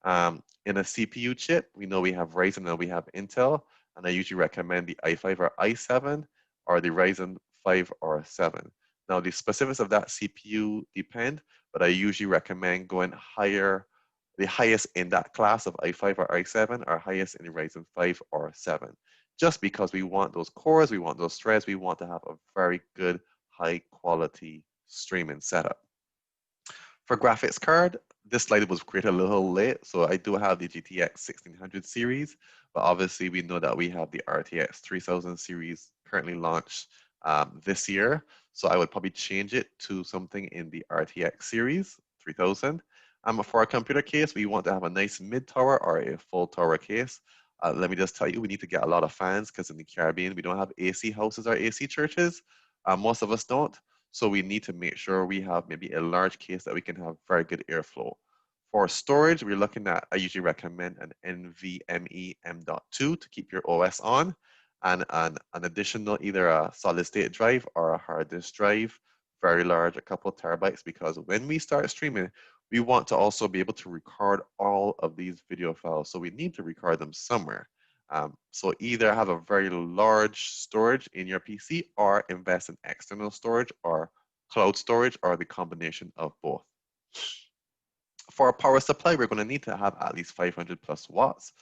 In a CPU chip, we know we have Ryzen and we have Intel, and I usually recommend the i5 or i7 or the Ryzen 5 or 7. Now, the specifics of that CPU depend, but I usually recommend going higher, the highest in that class of i5 or i7 or highest in the Ryzen 5 or 7, just because we want those cores, we want those threads, we want to have a very good, high quality streaming setup. For graphics card, this slide was created a little late, so I do have the GTX 1600 series, but obviously we know that we have the RTX 3000 series currently launched this year, so I would probably change it to something in the RTX series 3000. For a computer case, we want to have a nice mid-tower or a full tower case. Let me just tell you, we need to get a lot of fans because in the Caribbean, we don't have AC houses or AC churches. Most of us don't. So we need to make sure we have maybe a large case that we can have very good airflow. For storage, we're looking at, I usually recommend an NVMe M.2 to keep your OS on, and an additional either a solid state drive or a hard disk drive, very large, a couple of terabytes, because when we start streaming, we want to also be able to record all of these video files. So we need to record them somewhere. So either have a very large storage in your PC or invest in external storage or cloud storage or the combination of both. For a power supply, we're going to need to have at least 500 plus watts.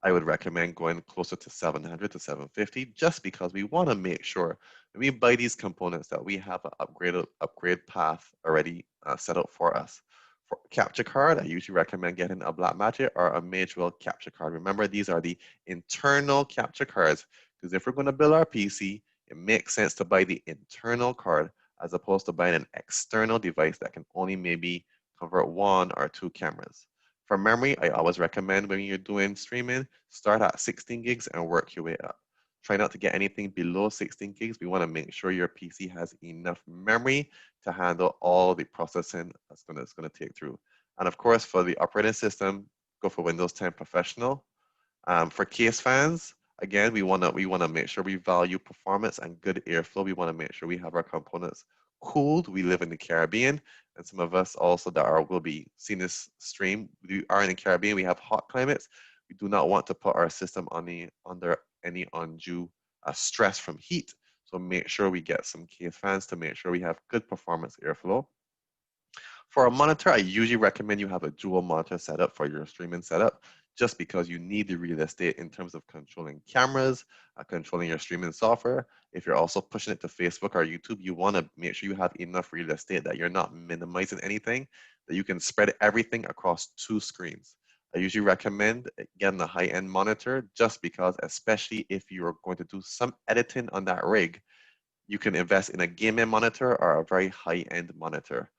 I would recommend going closer to 700 to 750 just because we want to make sure when we buy these components that we have an upgrade path already set up for us. For capture card, I usually recommend getting a Blackmagic or a Magewell capture card. Remember, these are the internal capture cards, because if we're going to build our PC, it makes sense to buy the internal card as opposed to buying an external device that can only maybe convert 1 or 2 cameras. For memory, I always recommend when you're doing streaming, start at 16 gigs and work your way up. Try not to get anything below 16 gigs. We want to make sure your PC has enough memory to handle all the processing that's going to take through. And of course, for the operating system, go for Windows 10 Professional. For case fans, again, we want to make sure we value performance and good airflow. We want to make sure we have our components cooled. We live in the Caribbean, and some of us also that will be seeing this stream. We are in the Caribbean. We have hot climates. We do not want to put our system under any undue stress from heat. So make sure we get some case fans to make sure we have good performance airflow. For a monitor, I usually recommend you have a dual monitor setup for your streaming setup, just because you need the real estate in terms of controlling cameras, controlling your streaming software. If you're also pushing it to Facebook or YouTube, you want to make sure you have enough real estate that you're not minimizing anything, that you can spread everything across 2 screens. I usually recommend getting a high-end monitor just because, especially if you're going to do some editing on that rig, you can invest in a gaming monitor or a very high-end monitor.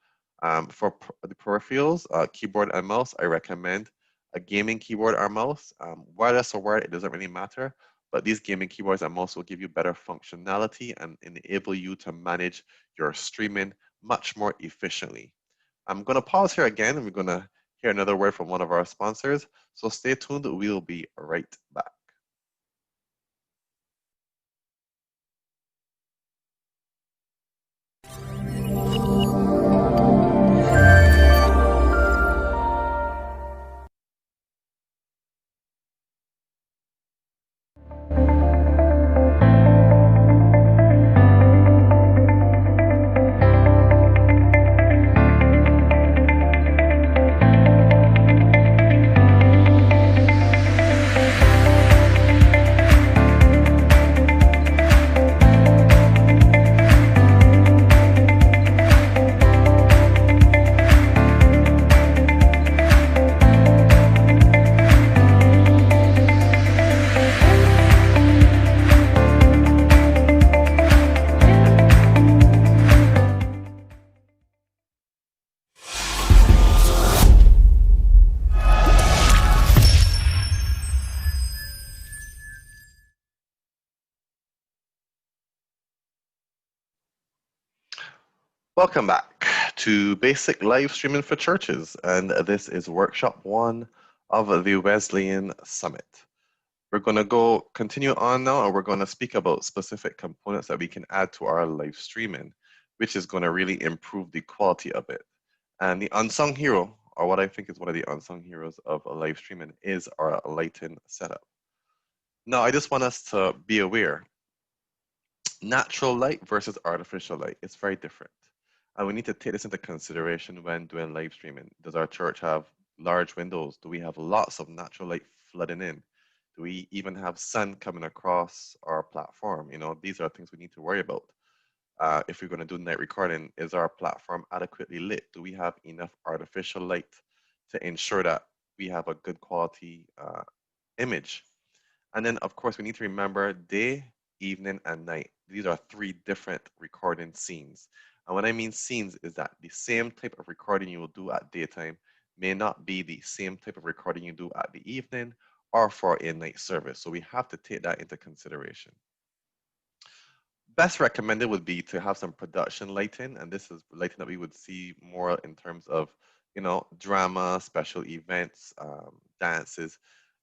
For the peripherals, keyboard and mouse, I recommend a gaming keyboard or mouse. Wireless or wired, it doesn't really matter, but these gaming keyboards and mouse will give you better functionality and enable you to manage your streaming much more efficiently. I'm going to pause here again, and we're going to hear another word from one of our sponsors. So stay tuned, we'll be right back. Welcome back to Basic Live Streaming for Churches, and this is Workshop 1 of the Wesleyan Summit. We're going to continue on now, and we're going to speak about specific components that we can add to our live streaming, which is going to really improve the quality of it. And the unsung hero or what I think is one of the unsung heroes of live streaming, is our lighting setup. Now, I just want us to be aware, natural light versus artificial light is very different. And we need to take this into consideration when doing live streaming. Does our church have large windows? Do we have lots of natural light flooding in? Do we even have sun coming across our platform? You know, these are things we need to worry about. If we're going to do night recording, is our platform adequately lit? Do we have enough artificial light to ensure that we have a good quality image? And then, of course, we need to remember day, evening, and night. These are three different recording scenes. And what I mean scenes is that the same type of recording you will do at daytime may not be the same type of recording you do at the evening or for a night service. So we have to take that into consideration. Best recommended would be to have some production lighting, and this is lighting that we would see more in terms of, you know, drama, special events, dances.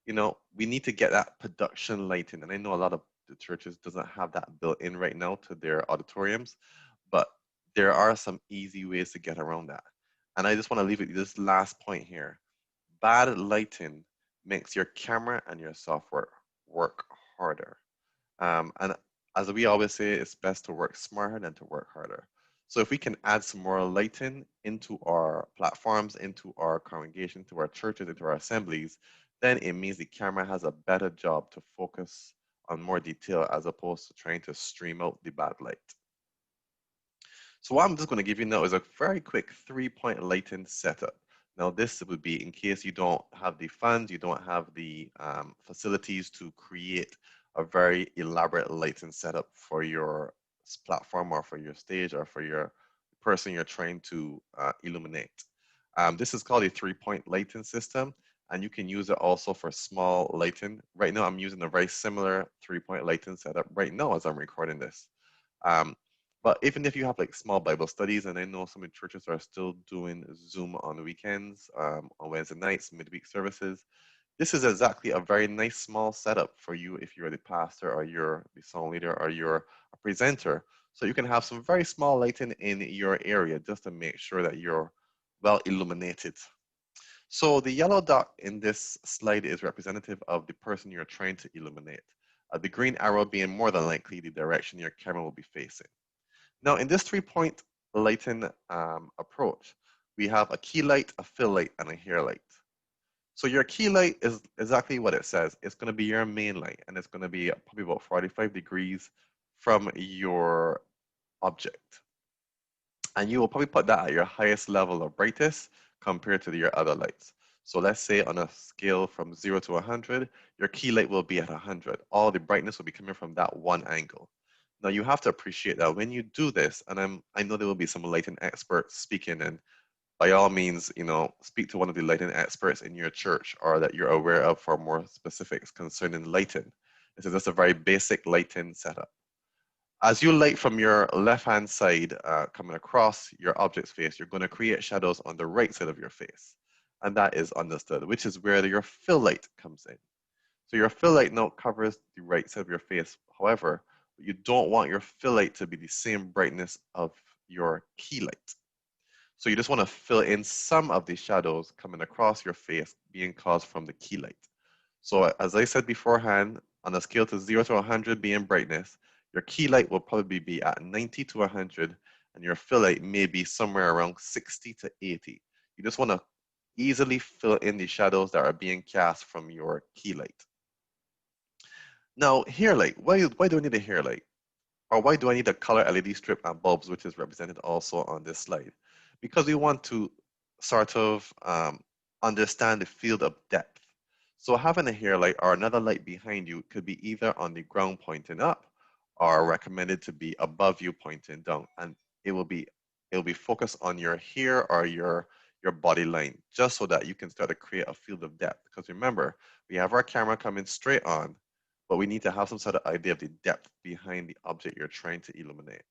You know, we need to get that production lighting, and I know a lot of the churches doesn't have that built in right now to their auditoriums, but there are some easy ways to get around that. And I just want to leave it this last point here. Bad lighting makes your camera and your software work harder. And as we always say, it's best to work smarter than to work harder. So if we can add some more lighting into our platforms, into our congregation, to our churches, into our assemblies, then it means the camera has a better job to focus on more detail as opposed to trying to stream out the bad light. So what I'm just going to give you now is a very quick 3-point lighting setup. Now this would be in case you don't have the funds, you don't have the facilities to create a very elaborate lighting setup for your platform or for your stage or for your person you're trying to illuminate. This is called a 3-point lighting system, and you can use it also for small lighting. Right now I'm using a very similar 3-point lighting setup right now as I'm recording this. But even if you have like small Bible studies, and I know some of the churches are still doing Zoom on weekends, on Wednesday nights, midweek services, this is exactly a very nice small setup for you if you're the pastor or you're the song leader or you're a presenter. So you can have some very small lighting in your area just to make sure that you're well illuminated. So the yellow dot in this slide is representative of the person you're trying to illuminate. The green arrow being more than likely the direction your camera will be facing. Now, in this 3-point lighting approach, we have a key light, a fill light, and a hair light. So your key light is exactly what it says. It's going to be your main light, and it's going to be probably about 45 degrees from your object. And you will probably put that at your highest level of brightness compared to your other lights. So let's say on a scale from 0 to 100, your key light will be at 100. All the brightness will be coming from that one angle. Now you have to appreciate that when you do this, and I know there will be some lighting experts speaking, and by all means, you know, speak to one of the lighting experts in your church or that you're aware of for more specifics concerning lighting. This is just a very basic lighting setup. As you light from your left-hand side coming across your object's face, you're going to create shadows on the right side of your face. And that is understood, which is where your fill light comes in. So your fill light now covers the right side of your face. However, you don't want your fill light to be the same brightness of your key light. So you just want to fill in some of the shadows coming across your face being caused from the key light. So as I said beforehand, on a scale to 0 to 100 being brightness, your key light will probably be at 90 to 100, and your fill light may be somewhere around 60 to 80. You just want to easily fill in the shadows that are being cast from your key light. Now, hair light. Why do I need a hair light? Or why do I need a color LED strip and bulbs, which is represented also on this slide? Because we want to sort of understand the field of depth. So having a hair light or another light behind you could be either on the ground pointing up or recommended to be above you pointing down. And it will be focused on your hair or your body line, just so that you can start to create a field of depth. Because remember, we have our camera coming straight on, but we need to have some sort of idea of the depth behind the object you're trying to illuminate,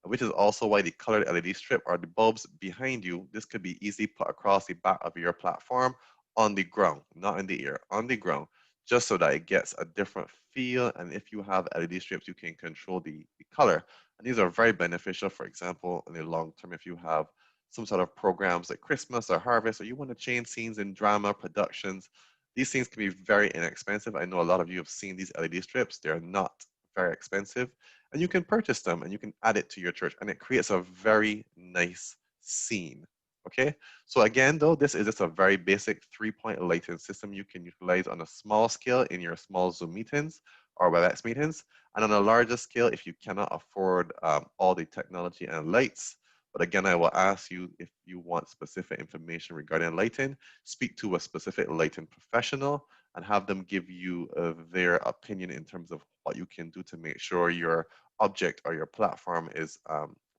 which is also why the colored LED strip or the bulbs behind you, this could be easily put across the back of your platform on the ground, not in the air, on the ground, just so that it gets a different feel. And if you have LED strips, you can control the color. And these are very beneficial, for example, in the long term, if you have some sort of programs like Christmas or Harvest, or you want to change scenes in drama productions, these things can be very inexpensive. I know a lot of you have seen these LED strips. They're not very expensive, and you can purchase them and you can add it to your church, and it creates a very nice scene. Okay, so again, though, this is just a very basic 3-point lighting system you can utilize on a small scale in your small Zoom meetings or WebEx meetings, and on a larger scale if you cannot afford all the technology and lights. But again, I will ask you, if you want specific information regarding lighting, speak to a specific lighting professional and have them give you their opinion in terms of what you can do to make sure your object or your platform is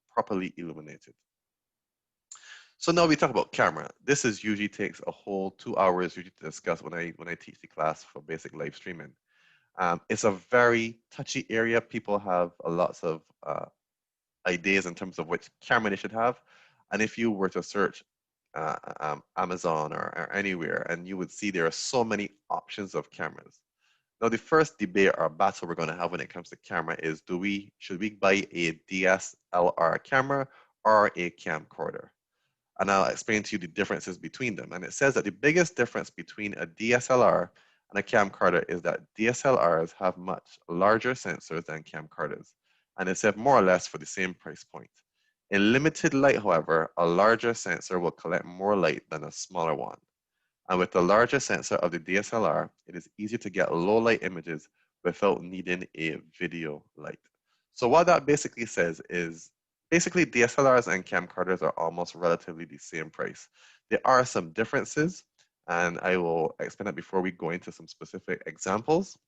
properly illuminated. So now we talk about camera. This is usually takes a whole 2 hours usually to discuss when I teach the class for basic live streaming. It's a very touchy area. People have lots of ideas in terms of which camera they should have. And if you were to search Amazon or anywhere, and you would see there are so many options of cameras. Now, the first debate or battle we're going to have when it comes to camera is, should we buy a DSLR camera or a camcorder? And I'll explain to you the differences between them. And it says that the biggest difference between a DSLR and a camcorder is that DSLRs have much larger sensors than camcorders, and it's set more or less for the same price point. In limited light, however, a larger sensor will collect more light than a smaller one. And with the larger sensor of the DSLR, it is easier to get low light images without needing a video light. So what that basically says is, basically DSLRs and camcorders are almost relatively the same price. There are some differences, and I will explain that before we go into some specific examples.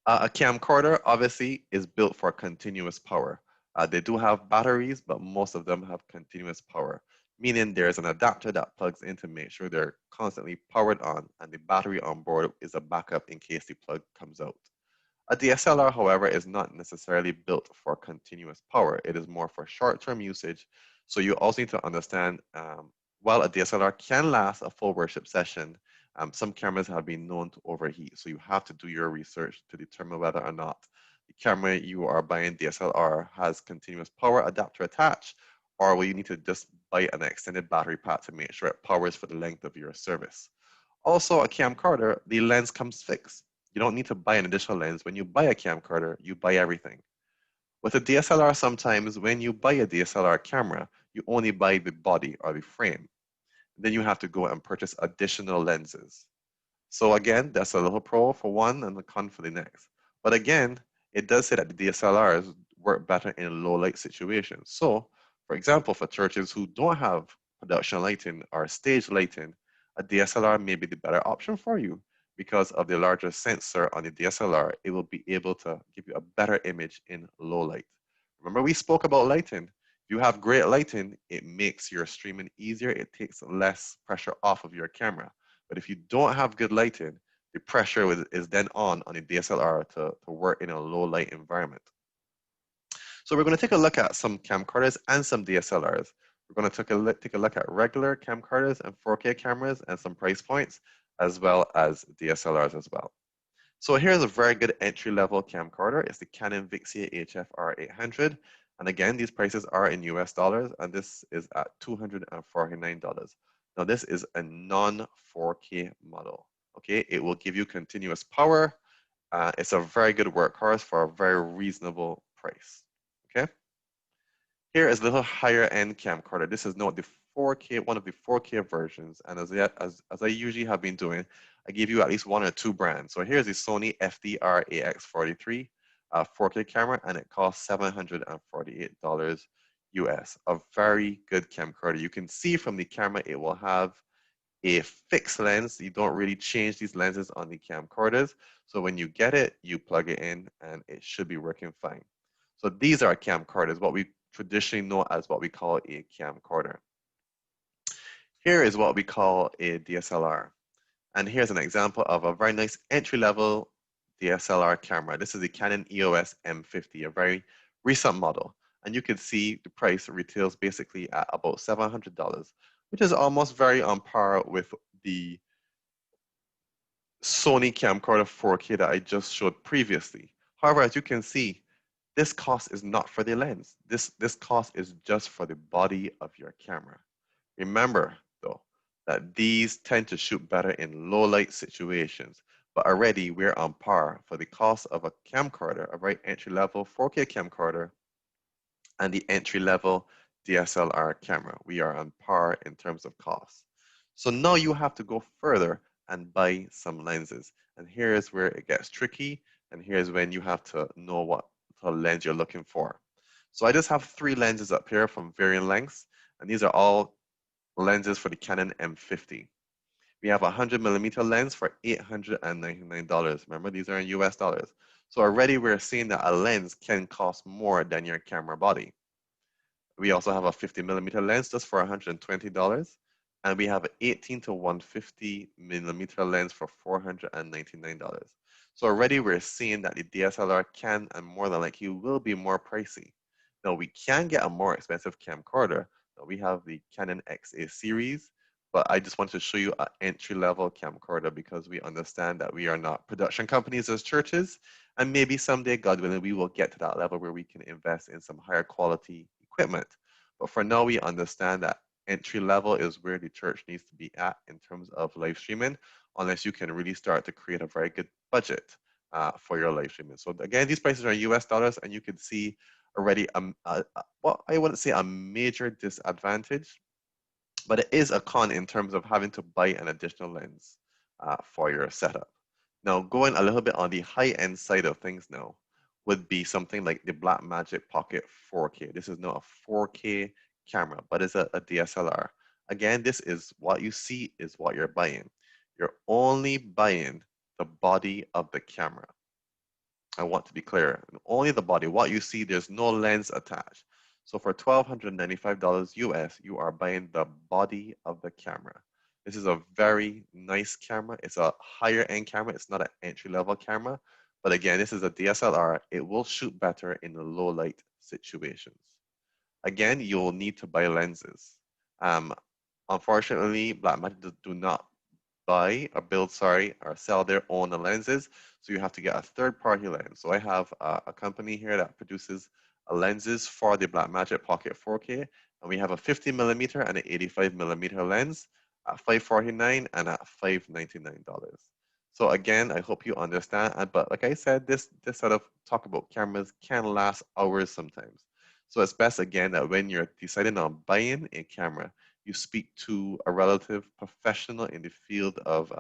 A camcorder obviously is built for continuous power. They do have batteries, but most of them have continuous power, meaning there's an adapter that plugs in to make sure they're constantly powered on, and the battery on board is a backup in case the plug comes out. A DSLR, however, is not necessarily built for continuous power. It is more for short-term usage. So you also need to understand, while a DSLR can last a full worship session, some cameras have been known to overheat. So you have to do your research to determine whether or not the camera you are buying DSLR has continuous power adapter attached, or will you need to just buy an extended battery pack to make sure it powers for the length of your service. Also, a camcorder, the lens comes fixed. You don't need to buy an additional lens. When you buy a camcorder, you buy everything. With a DSLR, sometimes when you buy a DSLR camera, you only buy the body or the frame. Then you have to go and purchase additional lenses. So again, that's a little pro for one and a con for the next. But again, it does say that the DSLRs work better in low light situations. So, for example, for churches who don't have production lighting or stage lighting, a DSLR may be the better option for you. Because of the larger sensor on the DSLR, it will be able to give you a better image in low light. Remember, we spoke about lighting. If you have great lighting, it makes your streaming easier. It takes less pressure off of your camera. But if you don't have good lighting, the pressure is then on the DSLR to work in a low light environment. So we're going to take a look at some camcorders and some DSLRs. We're going to take a look at regular camcorders and 4K cameras and some price points, as well as DSLRs as well. So here's a very good entry-level camcorder. It's the Canon Vixia HF-R 800. And again, these prices are in US dollars, and this is at $249. Now this is a non-4K model, okay? It will give you continuous power. It's a very good workhorse for a very reasonable price, okay? Here is a little higher end camcorder. This is not the 4K, one of the 4K versions. And as I usually have been doing, I give you at least one or two brands. So here's the Sony FDR AX43 4K camera, and it costs $748 US. A very good camcorder. You can see from the camera, it will have a fixed lens. You don't really change these lenses on the camcorders. So when you get it, you plug it in and it should be working fine. So these are camcorders, what we traditionally know as what we call a camcorder. Here is what we call a DSLR. And here's an example of a very nice entry-level DSLR camera. This is the Canon EOS M50, a very recent model. And you can see the price retails basically at about $700, which is almost very on par with the Sony camcorder 4K that I just showed previously. However, as you can see, this cost is not for the lens. This cost is just for the body of your camera. Remember, though, that these tend to shoot better in low light situations, but already we're on par for the cost of a camcorder, a very entry-level 4K camcorder, and the entry-level DSLR camera. We are on par in terms of cost. So now you have to go further and buy some lenses. And here's where it gets tricky, and here's when you have to know what lens you're looking for. So I just have 3 lenses up here from varying lengths, and these are all lenses for the Canon M50. We have a 100mm lens for $899. Remember, these are in US dollars. So already we're seeing that a lens can cost more than your camera body. We also have a 50mm lens just for $120. And we have an 18 to 150mm lens for $499. So already we're seeing that the DSLR can and more than likely will be more pricey. Now we can get a more expensive camcorder. Now we have the Canon XA series, but I just wanted to show you an entry-level camcorder because we understand that we are not production companies as churches, and maybe someday, God willing, we will get to that level where we can invest in some higher quality equipment. But for now, we understand that entry level is where the church needs to be at in terms of live streaming, unless you can really start to create a very good budget for your live streaming. So again, these prices are US dollars, and you can see already, well, I wouldn't say a major disadvantage, but it is a con in terms of having to buy an additional lens for your setup. Now, going a little bit on the high-end side of things now would be something like the Blackmagic Pocket 4K. This is not a 4K camera, but it's a DSLR. Again, this is what you see is what you're buying. You're only buying the body of the camera. I want to be clear, only the body. What you see, there's no lens attached. So for $1,295 US, you are buying the body of the camera. This is a very nice camera. It's a higher end camera. It's not an entry level camera. But again, this is a DSLR. It will shoot better in the low light situations. Again, you'll need to buy lenses. Unfortunately, Blackmagic do not buy or build, or sell their own lenses. So you have to get a third-party lens. So I have a company here that produces lenses for the Blackmagic Pocket 4K, and we have a 50mm and an 85mm lens at $549 and at $599. So again, I hope you understand. But like I said, this sort of talk about cameras can last hours sometimes. So it's best again that when you're deciding on buying a camera, you speak to a relative professional in the field of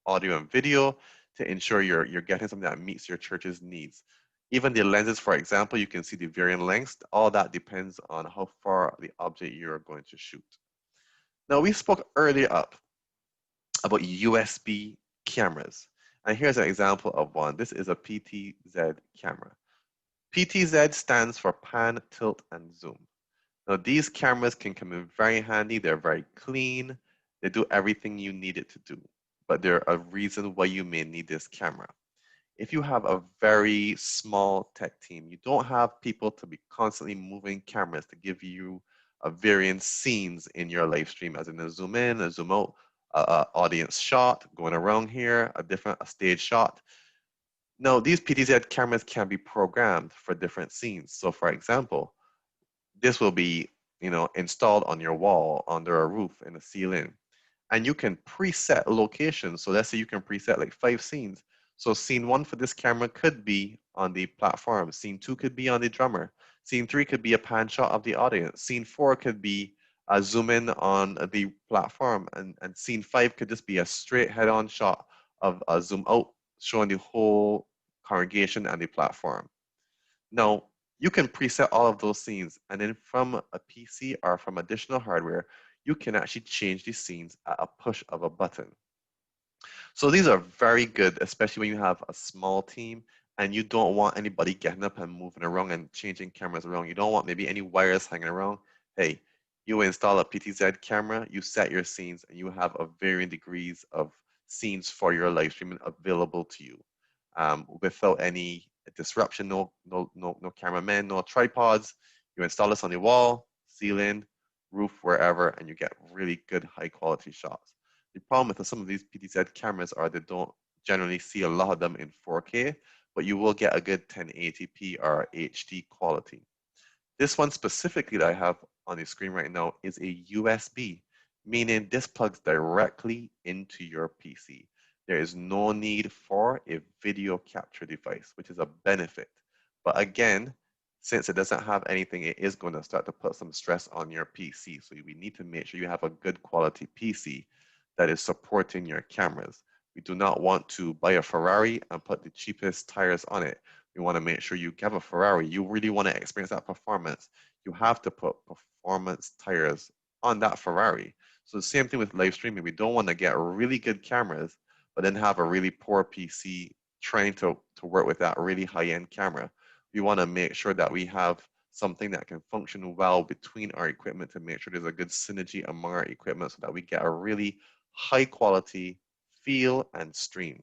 audio and video to ensure you're getting something that meets your church's needs. Even the lenses, for example, you can see the varying lengths. All that depends on how far the object you're going to shoot. Now, we spoke earlier up about USB cameras. And here's an example of one. This is a PTZ camera. PTZ stands for pan, tilt, and zoom. Now, these cameras can come in very handy. They're very clean. They do everything you need it to do. But there are a reason why you may need this camera. If you have a very small tech team, you don't have people to be constantly moving cameras to give you varying scenes in your live stream, as in a zoom in, a zoom out, audience shot, going around here, a stage shot. Now, these PTZ cameras can be programmed for different scenes. So for example, this will be, installed on your wall, under a roof, in a ceiling. And you can preset locations. So let's say you can preset like 5 scenes. So scene 1 for this camera could be on the platform. Scene 2 could be on the drummer. Scene 3 could be a pan shot of the audience. Scene 4 could be a zoom in on the platform. And scene 5 could just be a straight head-on shot of a zoom out, showing the whole congregation and the platform. Now, you can preset all of those scenes, and then from a PC or from additional hardware, you can actually change these scenes at a push of a button. So these are very good, especially when you have a small team and you don't want anybody getting up and moving around and changing cameras around. You don't want maybe any wires hanging around. Hey, you install a PTZ camera, you set your scenes, and you have a varying degrees of scenes for your live streaming available to you without any disruption, no cameramen, no tripods. You install this on the wall, ceiling, roof, wherever, and you get really good high quality shots. The problem with some of these PTZ cameras are they don't generally see a lot of them in 4K, but you will get a good 1080p or HD quality. This one specifically that I have on the screen right now is a USB, meaning this plugs directly into your PC. There is no need for a video capture device, which is a benefit. But again, since it doesn't have anything, it is going to start to put some stress on your PC. So we need to make sure you have a good quality PC that is supporting your cameras. We do not want to buy a Ferrari and put the cheapest tires on it. We want to make sure you have a Ferrari. You really want to experience that performance. You have to put performance tires on that Ferrari. So the same thing with live streaming. We don't want to get really good cameras, but then have a really poor PC trying to work with that really high-end camera. We want to make sure that we have something that can function well between our equipment to make sure there's a good synergy among our equipment so that we get a really high quality feel and stream.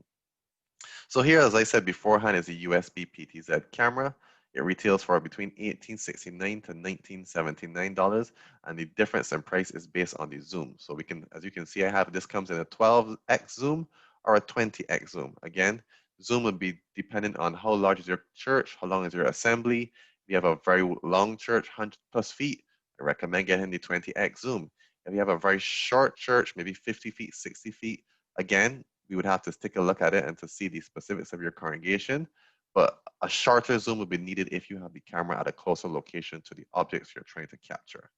So here, as I said beforehand, is a USB PTZ camera. It retails for between $1869 to $1979, and the difference in price is based on the zoom. So we can, as you can see, I have this comes in a 12x zoom or a 20x zoom. Again, zoom would be dependent on how large is your church, how long is your assembly. If you have a very long church, 100+ feet, I recommend getting the 20x zoom. If you have a very short church, maybe 50 feet, 60 feet, again, we would have to take a look at it and to see the specifics of your congregation. But a shorter zoom would be needed if you have the camera at a closer location to the objects you're trying to capture.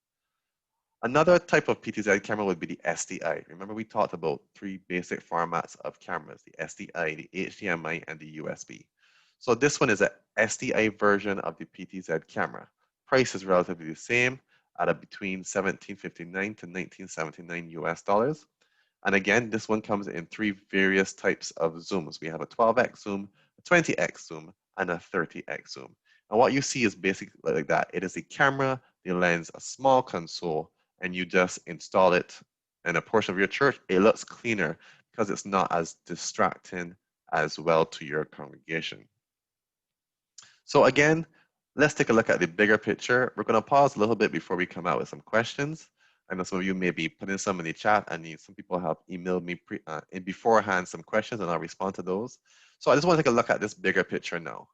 Another type of PTZ camera would be the SDI. Remember, we talked about 3 basic formats of cameras, the SDI, the HDMI, and the USB. So this one is a SDI version of the PTZ camera. Price is relatively the same at between $1759 to $1979 US. And again, this one comes in 3 various types of zooms. We have a 12x zoom, a 20x zoom, and a 30x zoom. And what you see is basically like that. It is a camera, the lens, a small console, and you just install it in a portion of your church. It looks cleaner because it's not as distracting as well to your congregation. So again, let's take a look at the bigger picture. We're going to pause a little bit before we come out with some questions. I know some of you may be putting some in the chat, and some people have emailed me beforehand some questions, and I'll respond to those. So I just want to take a look at this bigger picture now.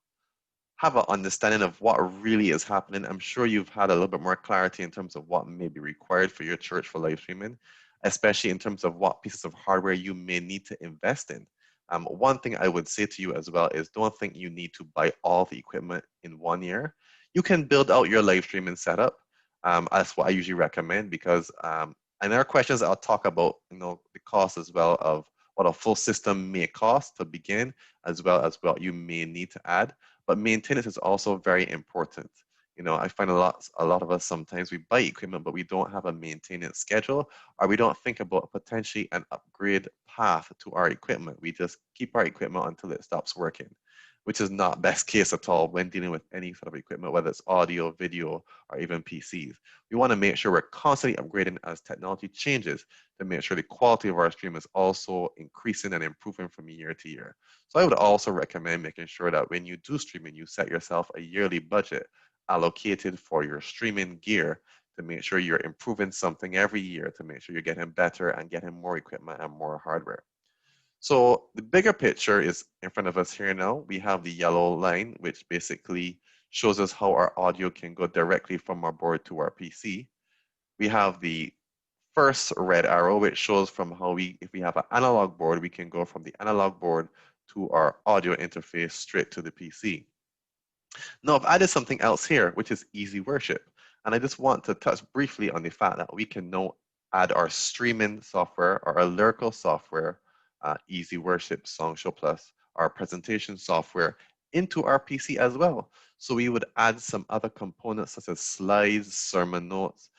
Have an understanding of what really is happening. I'm sure you've had a little bit more clarity in terms of what may be required for your church for live streaming, especially in terms of what pieces of hardware you may need to invest in. One thing I would say to you as well is don't think you need to buy all the equipment in 1 year. You can build out your live streaming setup. That's what I usually recommend because, and there are questions I'll talk about, the cost as well of what a full system may cost to begin, as well as what you may need to add. But maintenance is also very important. I find a lot of us sometimes we buy equipment, but we don't have a maintenance schedule, or we don't think about potentially an upgrade path to our equipment. We just keep our equipment until it stops working, which is not best case at all when dealing with any sort of equipment, whether it's audio, video, or even PCs. We want to make sure we're constantly upgrading as technology changes to make sure the quality of our stream is also increasing and improving from year to year. So I would also recommend making sure that when you do streaming, you set yourself a yearly budget allocated for your streaming gear to make sure you're improving something every year to make sure you're getting better and getting more equipment and more hardware. So the bigger picture is in front of us here now. We have the yellow line, which basically shows us how our audio can go directly from our board to our PC. We have the first red arrow, which shows from how if we have an analog board, we can go from the analog board to our audio interface straight to the PC. Now I've added something else here, which is Easy Worship. And I just want to touch briefly on the fact that we can now add our streaming software or our lyrical software, Easy Worship, SongShow Plus, our presentation software into our PC as well. So we would add some other components such as slides, sermon notes,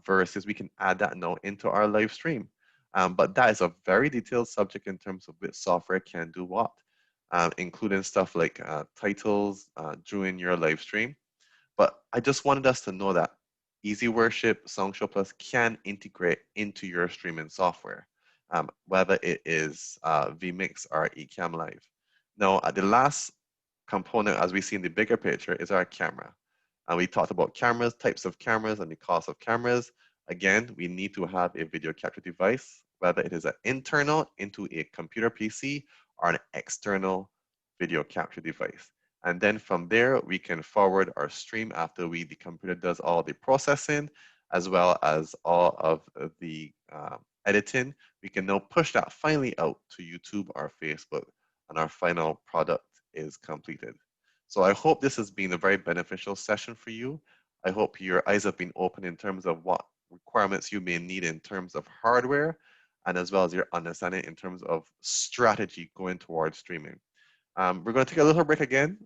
verses. We can add that now into our live stream. But that is a very detailed subject in terms of which software can do what, including stuff like titles during your live stream. But I just wanted us to know that Easy Worship, SongShow Plus can integrate into your streaming software, whether it is vMix or Ecamm Live. Now, the last component, as we see in the bigger picture, is our camera. And we talked about cameras, types of cameras, and the cost of cameras. Again, we need to have a video capture device, whether it is an internal into a computer PC or an external video capture device. And then from there, we can forward our stream after the computer does all the processing, as well as all of the editing. We can now push that finally out to YouTube or Facebook, and our final product is completed. So I hope this has been a very beneficial session for you. I hope your eyes have been open in terms of what requirements you may need in terms of hardware, and as well as your understanding in terms of strategy going towards streaming. We're going to take a little break again,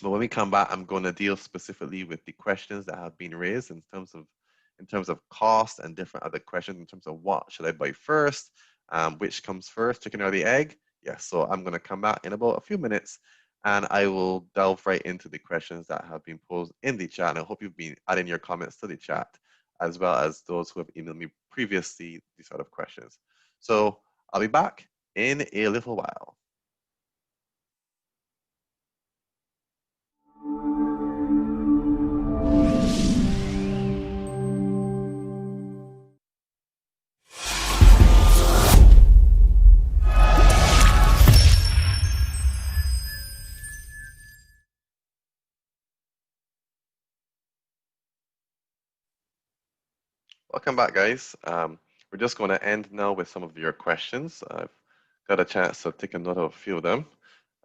but when we come back, I'm going to deal specifically with the questions that have been raised in terms of cost and different other questions in terms of what should I buy first, which comes first, chicken or the egg. Yes, so I'm going to come back in about a few minutes, and I will delve right into the questions that have been posed in the chat. And I hope you've been adding your comments to the chat, as well as those who have emailed me previously these sort of questions. So I'll be back in a little while. Welcome back, guys. We're just going to end now with some of your questions. I've got a chance to take a note of a few of them,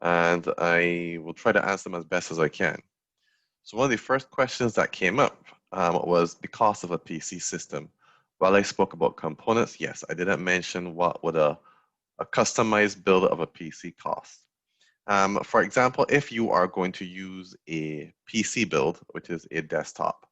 and I will try to answer them as best as I can. So one of the first questions that came up was the cost of a PC system. While I spoke about components, yes, I didn't mention what would a customized build of a PC cost. For example, if you are going to use a PC build, which is a desktop,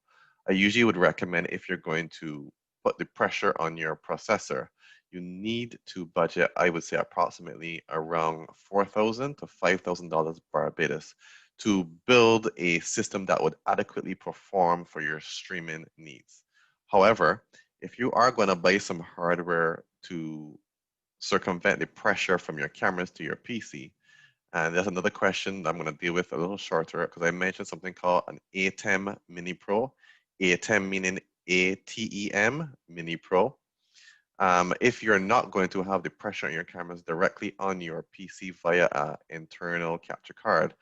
I usually would recommend, if you're going to put the pressure on your processor, you need to budget, I would say, approximately around $4,000 to $5,000 Barbados to build a system that would adequately perform for your streaming needs. However, if you are going to buy some hardware to circumvent the pressure from your cameras to your PC, and there's another question that I'm going to deal with a little shorter, because I mentioned something called an ATEM Mini Pro. ATEM meaning ATEM Mini Pro. If you're not going to have the pressure on your cameras directly on your PC via an internal capture card,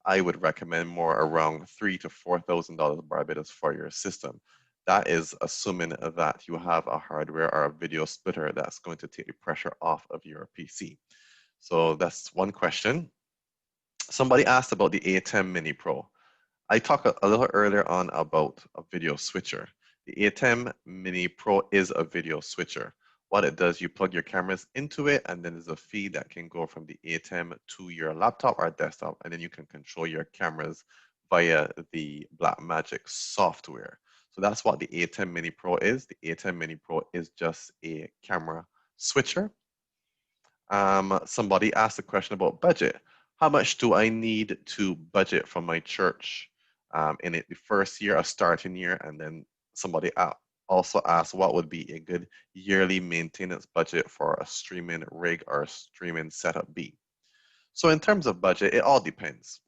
I would recommend more around $3,000 to $4,000 Barbados for your system. That is assuming that you have a hardware or a video splitter that's going to take the pressure off of your PC. So that's one question. Somebody asked about the ATEM Mini Pro. I talked a little earlier on about a video switcher. The ATEM Mini Pro is a video switcher. What it does, you plug your cameras into it, and then there's a feed that can go from the ATEM to your laptop or desktop, and then you can control your cameras via the Blackmagic software. So that's what the ATEM Mini Pro is. The ATEM Mini Pro is just a camera switcher. Somebody asked a question about budget. How much do I need to budget for my church in the first year, a starting year? And then somebody also asked what would be a good yearly maintenance budget for a streaming rig or a streaming setup be. So in terms of budget, it all depends.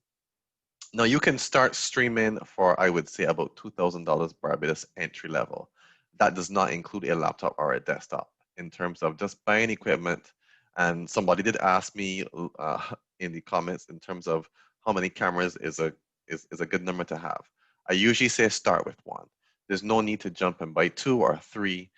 Now you can start streaming for, I would say, about $2,000 Barbados entry level. That does not include a laptop or a desktop in terms of just buying equipment. And somebody did ask me in the comments in terms of how many cameras is a good number to have. I usually say start with one. There's no need to jump and buy 2 or 3.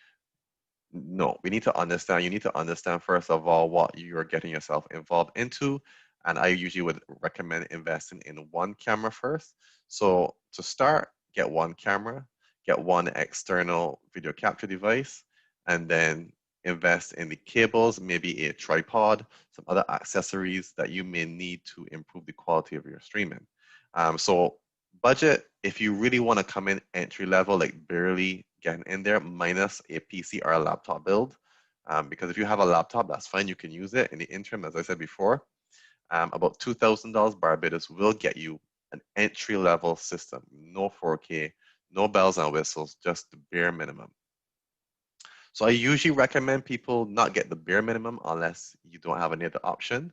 No, we need to understand. You need to understand, first of all, what you're getting yourself involved into. And I usually would recommend investing in one camera first. So to start, get one camera, get one external video capture device, and then invest in the cables, maybe a tripod, some other accessories that you may need to improve the quality of your streaming. So budget, if you really want to come in entry level, like barely getting in there, minus a PC or a laptop build. Because if you have a laptop, that's fine, you can use it. In the interim, as I said before, about $2,000 Barbados will get you an entry level system. No 4K, no bells and whistles, just the bare minimum. So I usually recommend people not get the bare minimum unless you don't have any other option.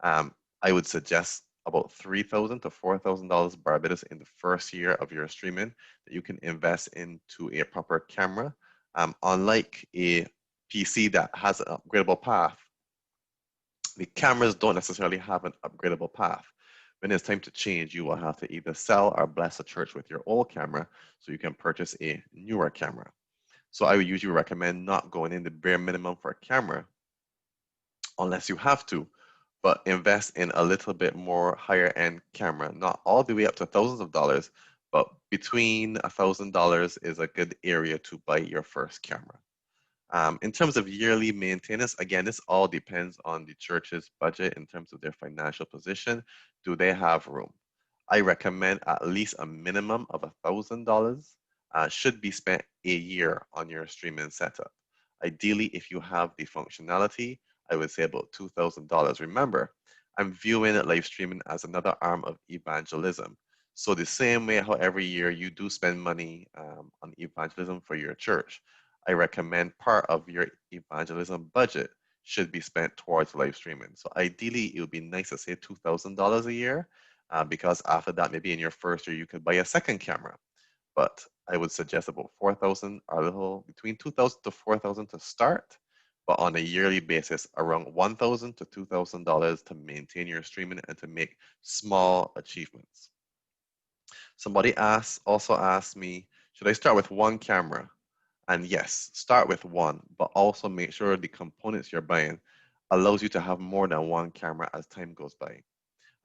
I would suggest about $3,000 to $4,000 Barbados in the first year of your streaming that you can invest into a proper camera. Unlike a PC that has an upgradable path, The cameras don't necessarily have an upgradable path. When it's time to change, you will have to either sell or bless a church with your old camera so you can purchase a newer camera. So I would usually recommend not going in the bare minimum for a camera unless you have to, but invest in a little bit more higher end camera, not all the way up to thousands of dollars, but between $1,000 is a good area to buy your first camera. In terms of yearly maintenance, again, this all depends on the church's budget in terms of their financial position. Do they have room? I recommend at least a minimum of $1,000 should be spent a year on your streaming setup. Ideally, if you have the functionality, I would say about $2,000. Remember, I'm viewing live streaming as another arm of evangelism. So the same way how every year you do spend money on evangelism for your church, I recommend part of your evangelism budget should be spent towards live streaming. So ideally, it would be nice to say $2,000 a year, because after that, maybe in your first year, you could buy a second camera. But I would suggest about 4,000 or a little between 2,000 to 4,000 to start, but on a yearly basis, around $1,000 to $2,000 to maintain your streaming and to make small achievements. Somebody also asked me, should I start with one camera? And yes, start with one, but also make sure the components you're buying allows you to have more than one camera as time goes by.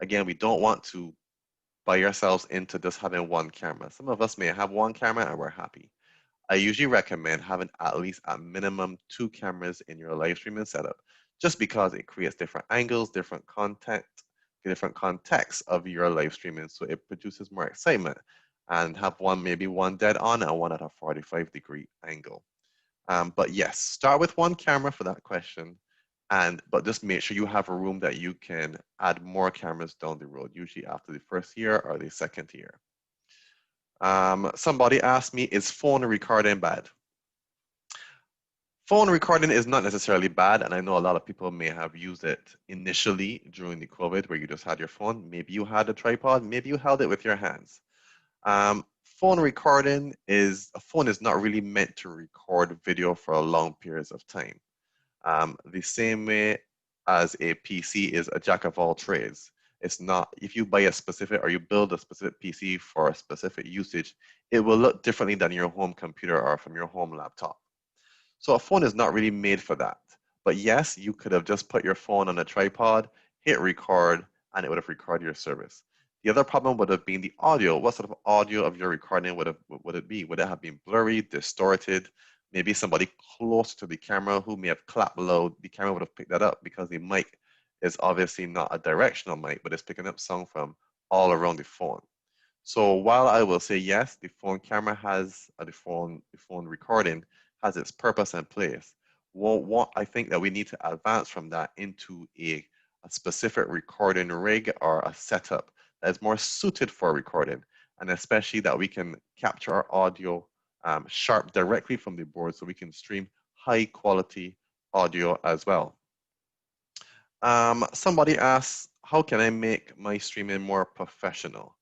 Again, we don't want to buy ourselves into just having one camera. Some of us may have one camera and we're happy. I usually recommend having at least at minimum 2 cameras in your live streaming setup, just because it creates different angles, different content, different context of your live streaming, so it produces more excitement. And have maybe one dead on and one at a 45-degree angle. But yes, start with one camera for that question, but just make sure you have a room that you can add more cameras down the road, usually after the first year or the second year. Somebody asked me, is phone recording bad? Phone recording is not necessarily bad, and I know a lot of people may have used it initially during the COVID where you just had your phone. Maybe you had a tripod, maybe you held it with your hands. Phone recording a phone is not really meant to record video for long periods of time. The same way as a PC is a jack of all trades. It's not, if you buy a specific or you build a specific PC for a specific usage, it will look differently than your home computer or from your home laptop. So a phone is not really made for that. But yes, you could have just put your phone on a tripod, hit record, and it would have recorded your service. The other problem would have been the audio. What sort of audio of your recording would it be? Would it have been blurry, distorted? Maybe somebody close to the camera who may have clapped loud, the camera would have picked that up because the mic is obviously not a directional mic, but it's picking up sound from all around the phone. So while I will say yes, the phone camera has, the phone recording has its purpose and place, I think that we need to advance from that into a specific recording rig or a setup that is more suited for recording, and especially that we can capture our audio sharp directly from the board so we can stream high quality audio as well. Somebody asks, how can I make my streaming more professional?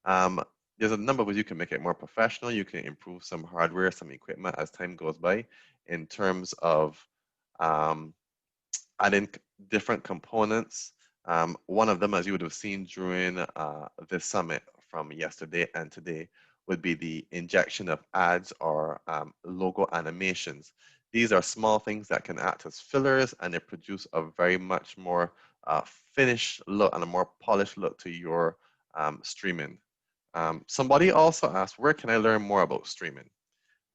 There's a number of ways you can make it more professional. You can improve some hardware, some equipment as time goes by in terms of adding different components. One of them, as you would have seen during this summit from yesterday and today, would be the injection of ads or logo animations. These are small things that can act as fillers, and they produce a very much more finished look and a more polished look to your streaming. Somebody also asked, where can I learn more about streaming?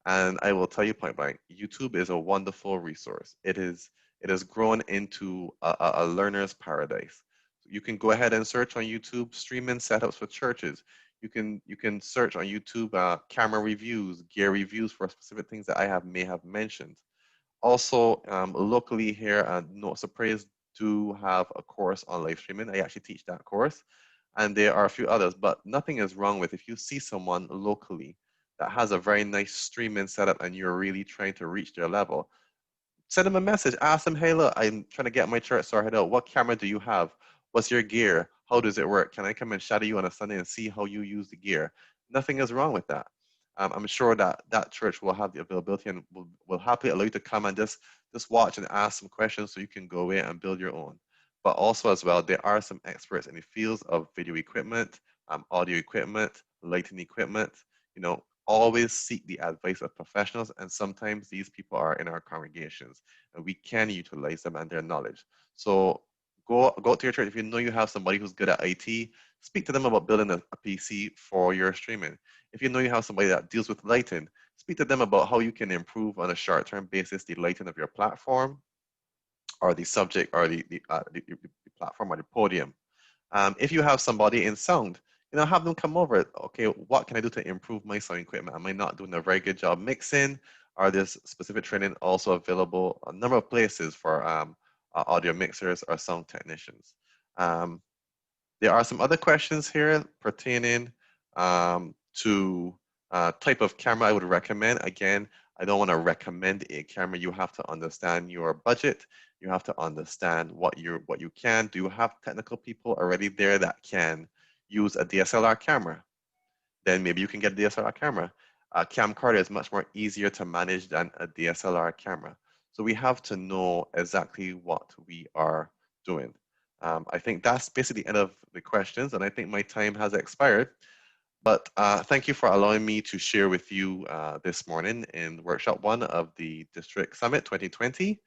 And I will tell you point blank, YouTube is a wonderful resource. It has grown into a learner's paradise. You can go ahead and search on YouTube streaming setups for churches. You can search on YouTube camera reviews, gear reviews for specific things that may have mentioned. Also, locally here, Notes of Praise do have a course on live streaming. I actually teach that course, and there are a few others, but nothing is wrong with if you see someone locally that has a very nice streaming setup and you're really trying to reach their level, send them a message, ask them, hey, look, I'm trying to get my church sorted out. What camera do you have? What's your gear? How does it work? Can I come and shadow you on a Sunday and see how you use the gear? Nothing is wrong with that. I'm sure that that church will have the availability and will happily allow you to come and just watch and ask some questions so you can go away and build your own. but also as well, there are some experts in the fields of video equipment, audio equipment, lighting equipment. You know, always seek the advice of professionals, and sometimes these people are in our congregations, and we can utilize them and their knowledge. So go to your church. If you know you have somebody who's good at IT, speak to them about building a PC for your streaming. If you know you have somebody that deals with lighting, speak to them about how you can improve on a short-term basis the lighting of your platform, or the subject, or the platform or the podium. If you have somebody in sound, you know, have them come over. Okay, what can I do to improve my sound equipment? Am I not doing a very good job mixing? Are there specific training also available a number of places for audio mixers or sound technicians? There are some other questions here pertaining to type of camera I would recommend. Again, I don't want to recommend a camera. You have to understand your budget. You have to understand what you can. Do you have technical people already there that can use a DSLR camera? Then maybe you can get a DSLR camera. A camcorder is much more easier to manage than a DSLR camera. So we have to know exactly what we are doing. I think that's basically the end of the questions, and I think my time has expired. But thank you for allowing me to share with you this morning in Workshop 1 of the District Summit 2020,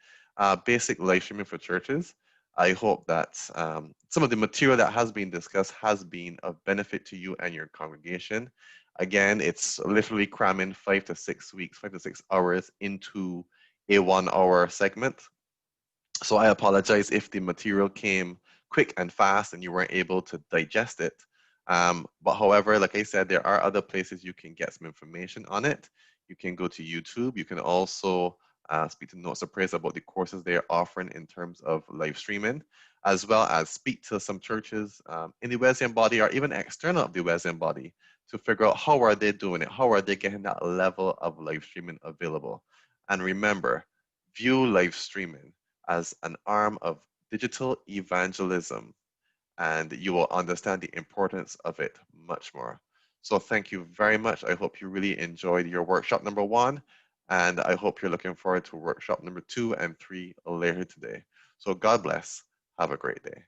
Basic Live Streaming for Churches. I hope that some of the material that has been discussed has been of benefit to you and your congregation. Again, it's literally cramming 5 to 6 weeks, 5 to 6 hours into a 1 hour segment. So I apologize if the material came quick and fast and you weren't able to digest it. But however, like I said, there are other places you can get some information on it. You can go to YouTube. You can also speak to Notes of Praise about the courses they're offering in terms of live streaming, as well as speak to some churches in the Wesleyan body or even external of the Wesleyan body to figure out how are they doing it, how are they getting that level of live streaming available. And remember, view live streaming as an arm of digital evangelism, and you will understand the importance of it much more. So thank you very much. I hope you really enjoyed your workshop number 1, and I hope you're looking forward to workshop number 2 and 3 later today. So God bless. Have a great day.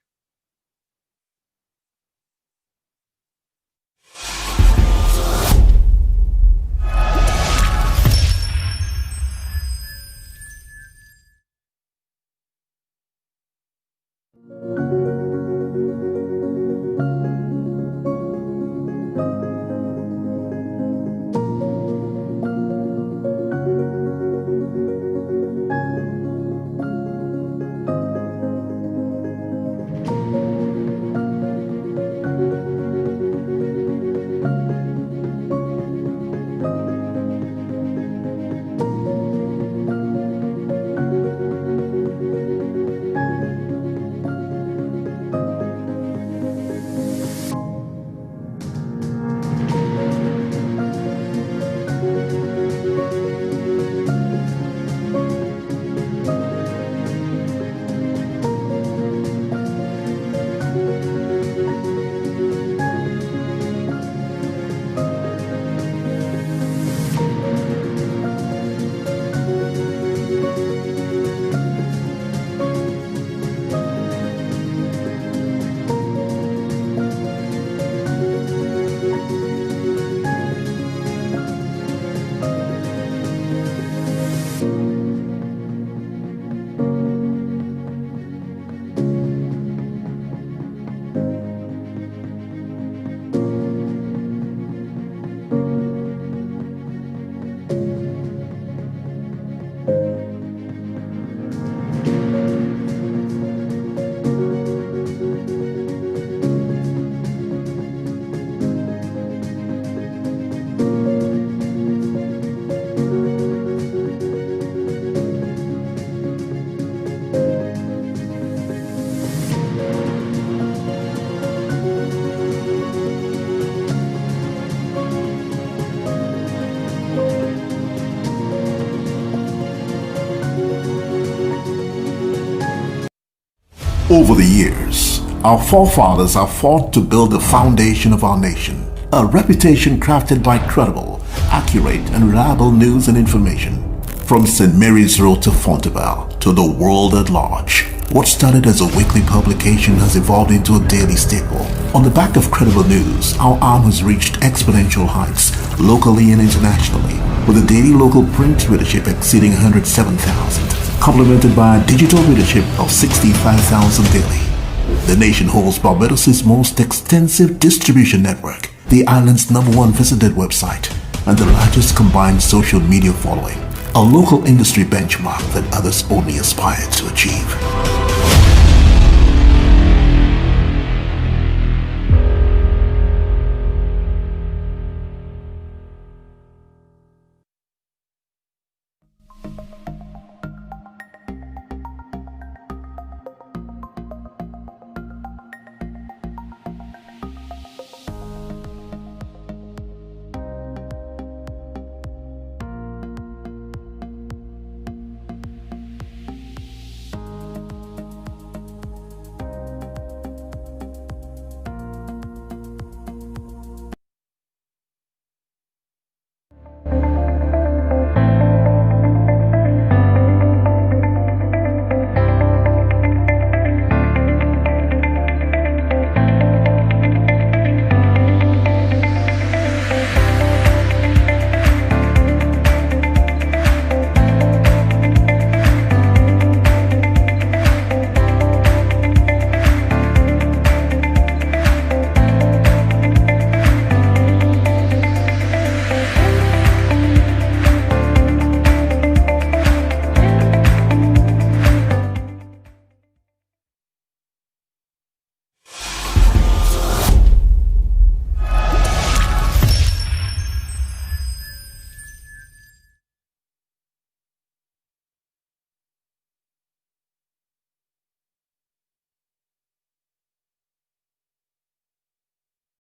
Over the years, our forefathers have fought to build the foundation of our nation, a reputation crafted by credible, accurate, and reliable news and information. From St. Mary's Road to Fontebelle to the world at large, What started as a weekly publication has evolved into a daily staple. On the back of credible news, our arm has reached exponential heights, locally and internationally, with a daily local print readership exceeding 107,000, complemented by a digital readership of 65,000 daily. The nation holds Barbados' most extensive distribution network, the island's #1 visited website, and the largest combined social media following, a local industry benchmark that others only aspire to achieve.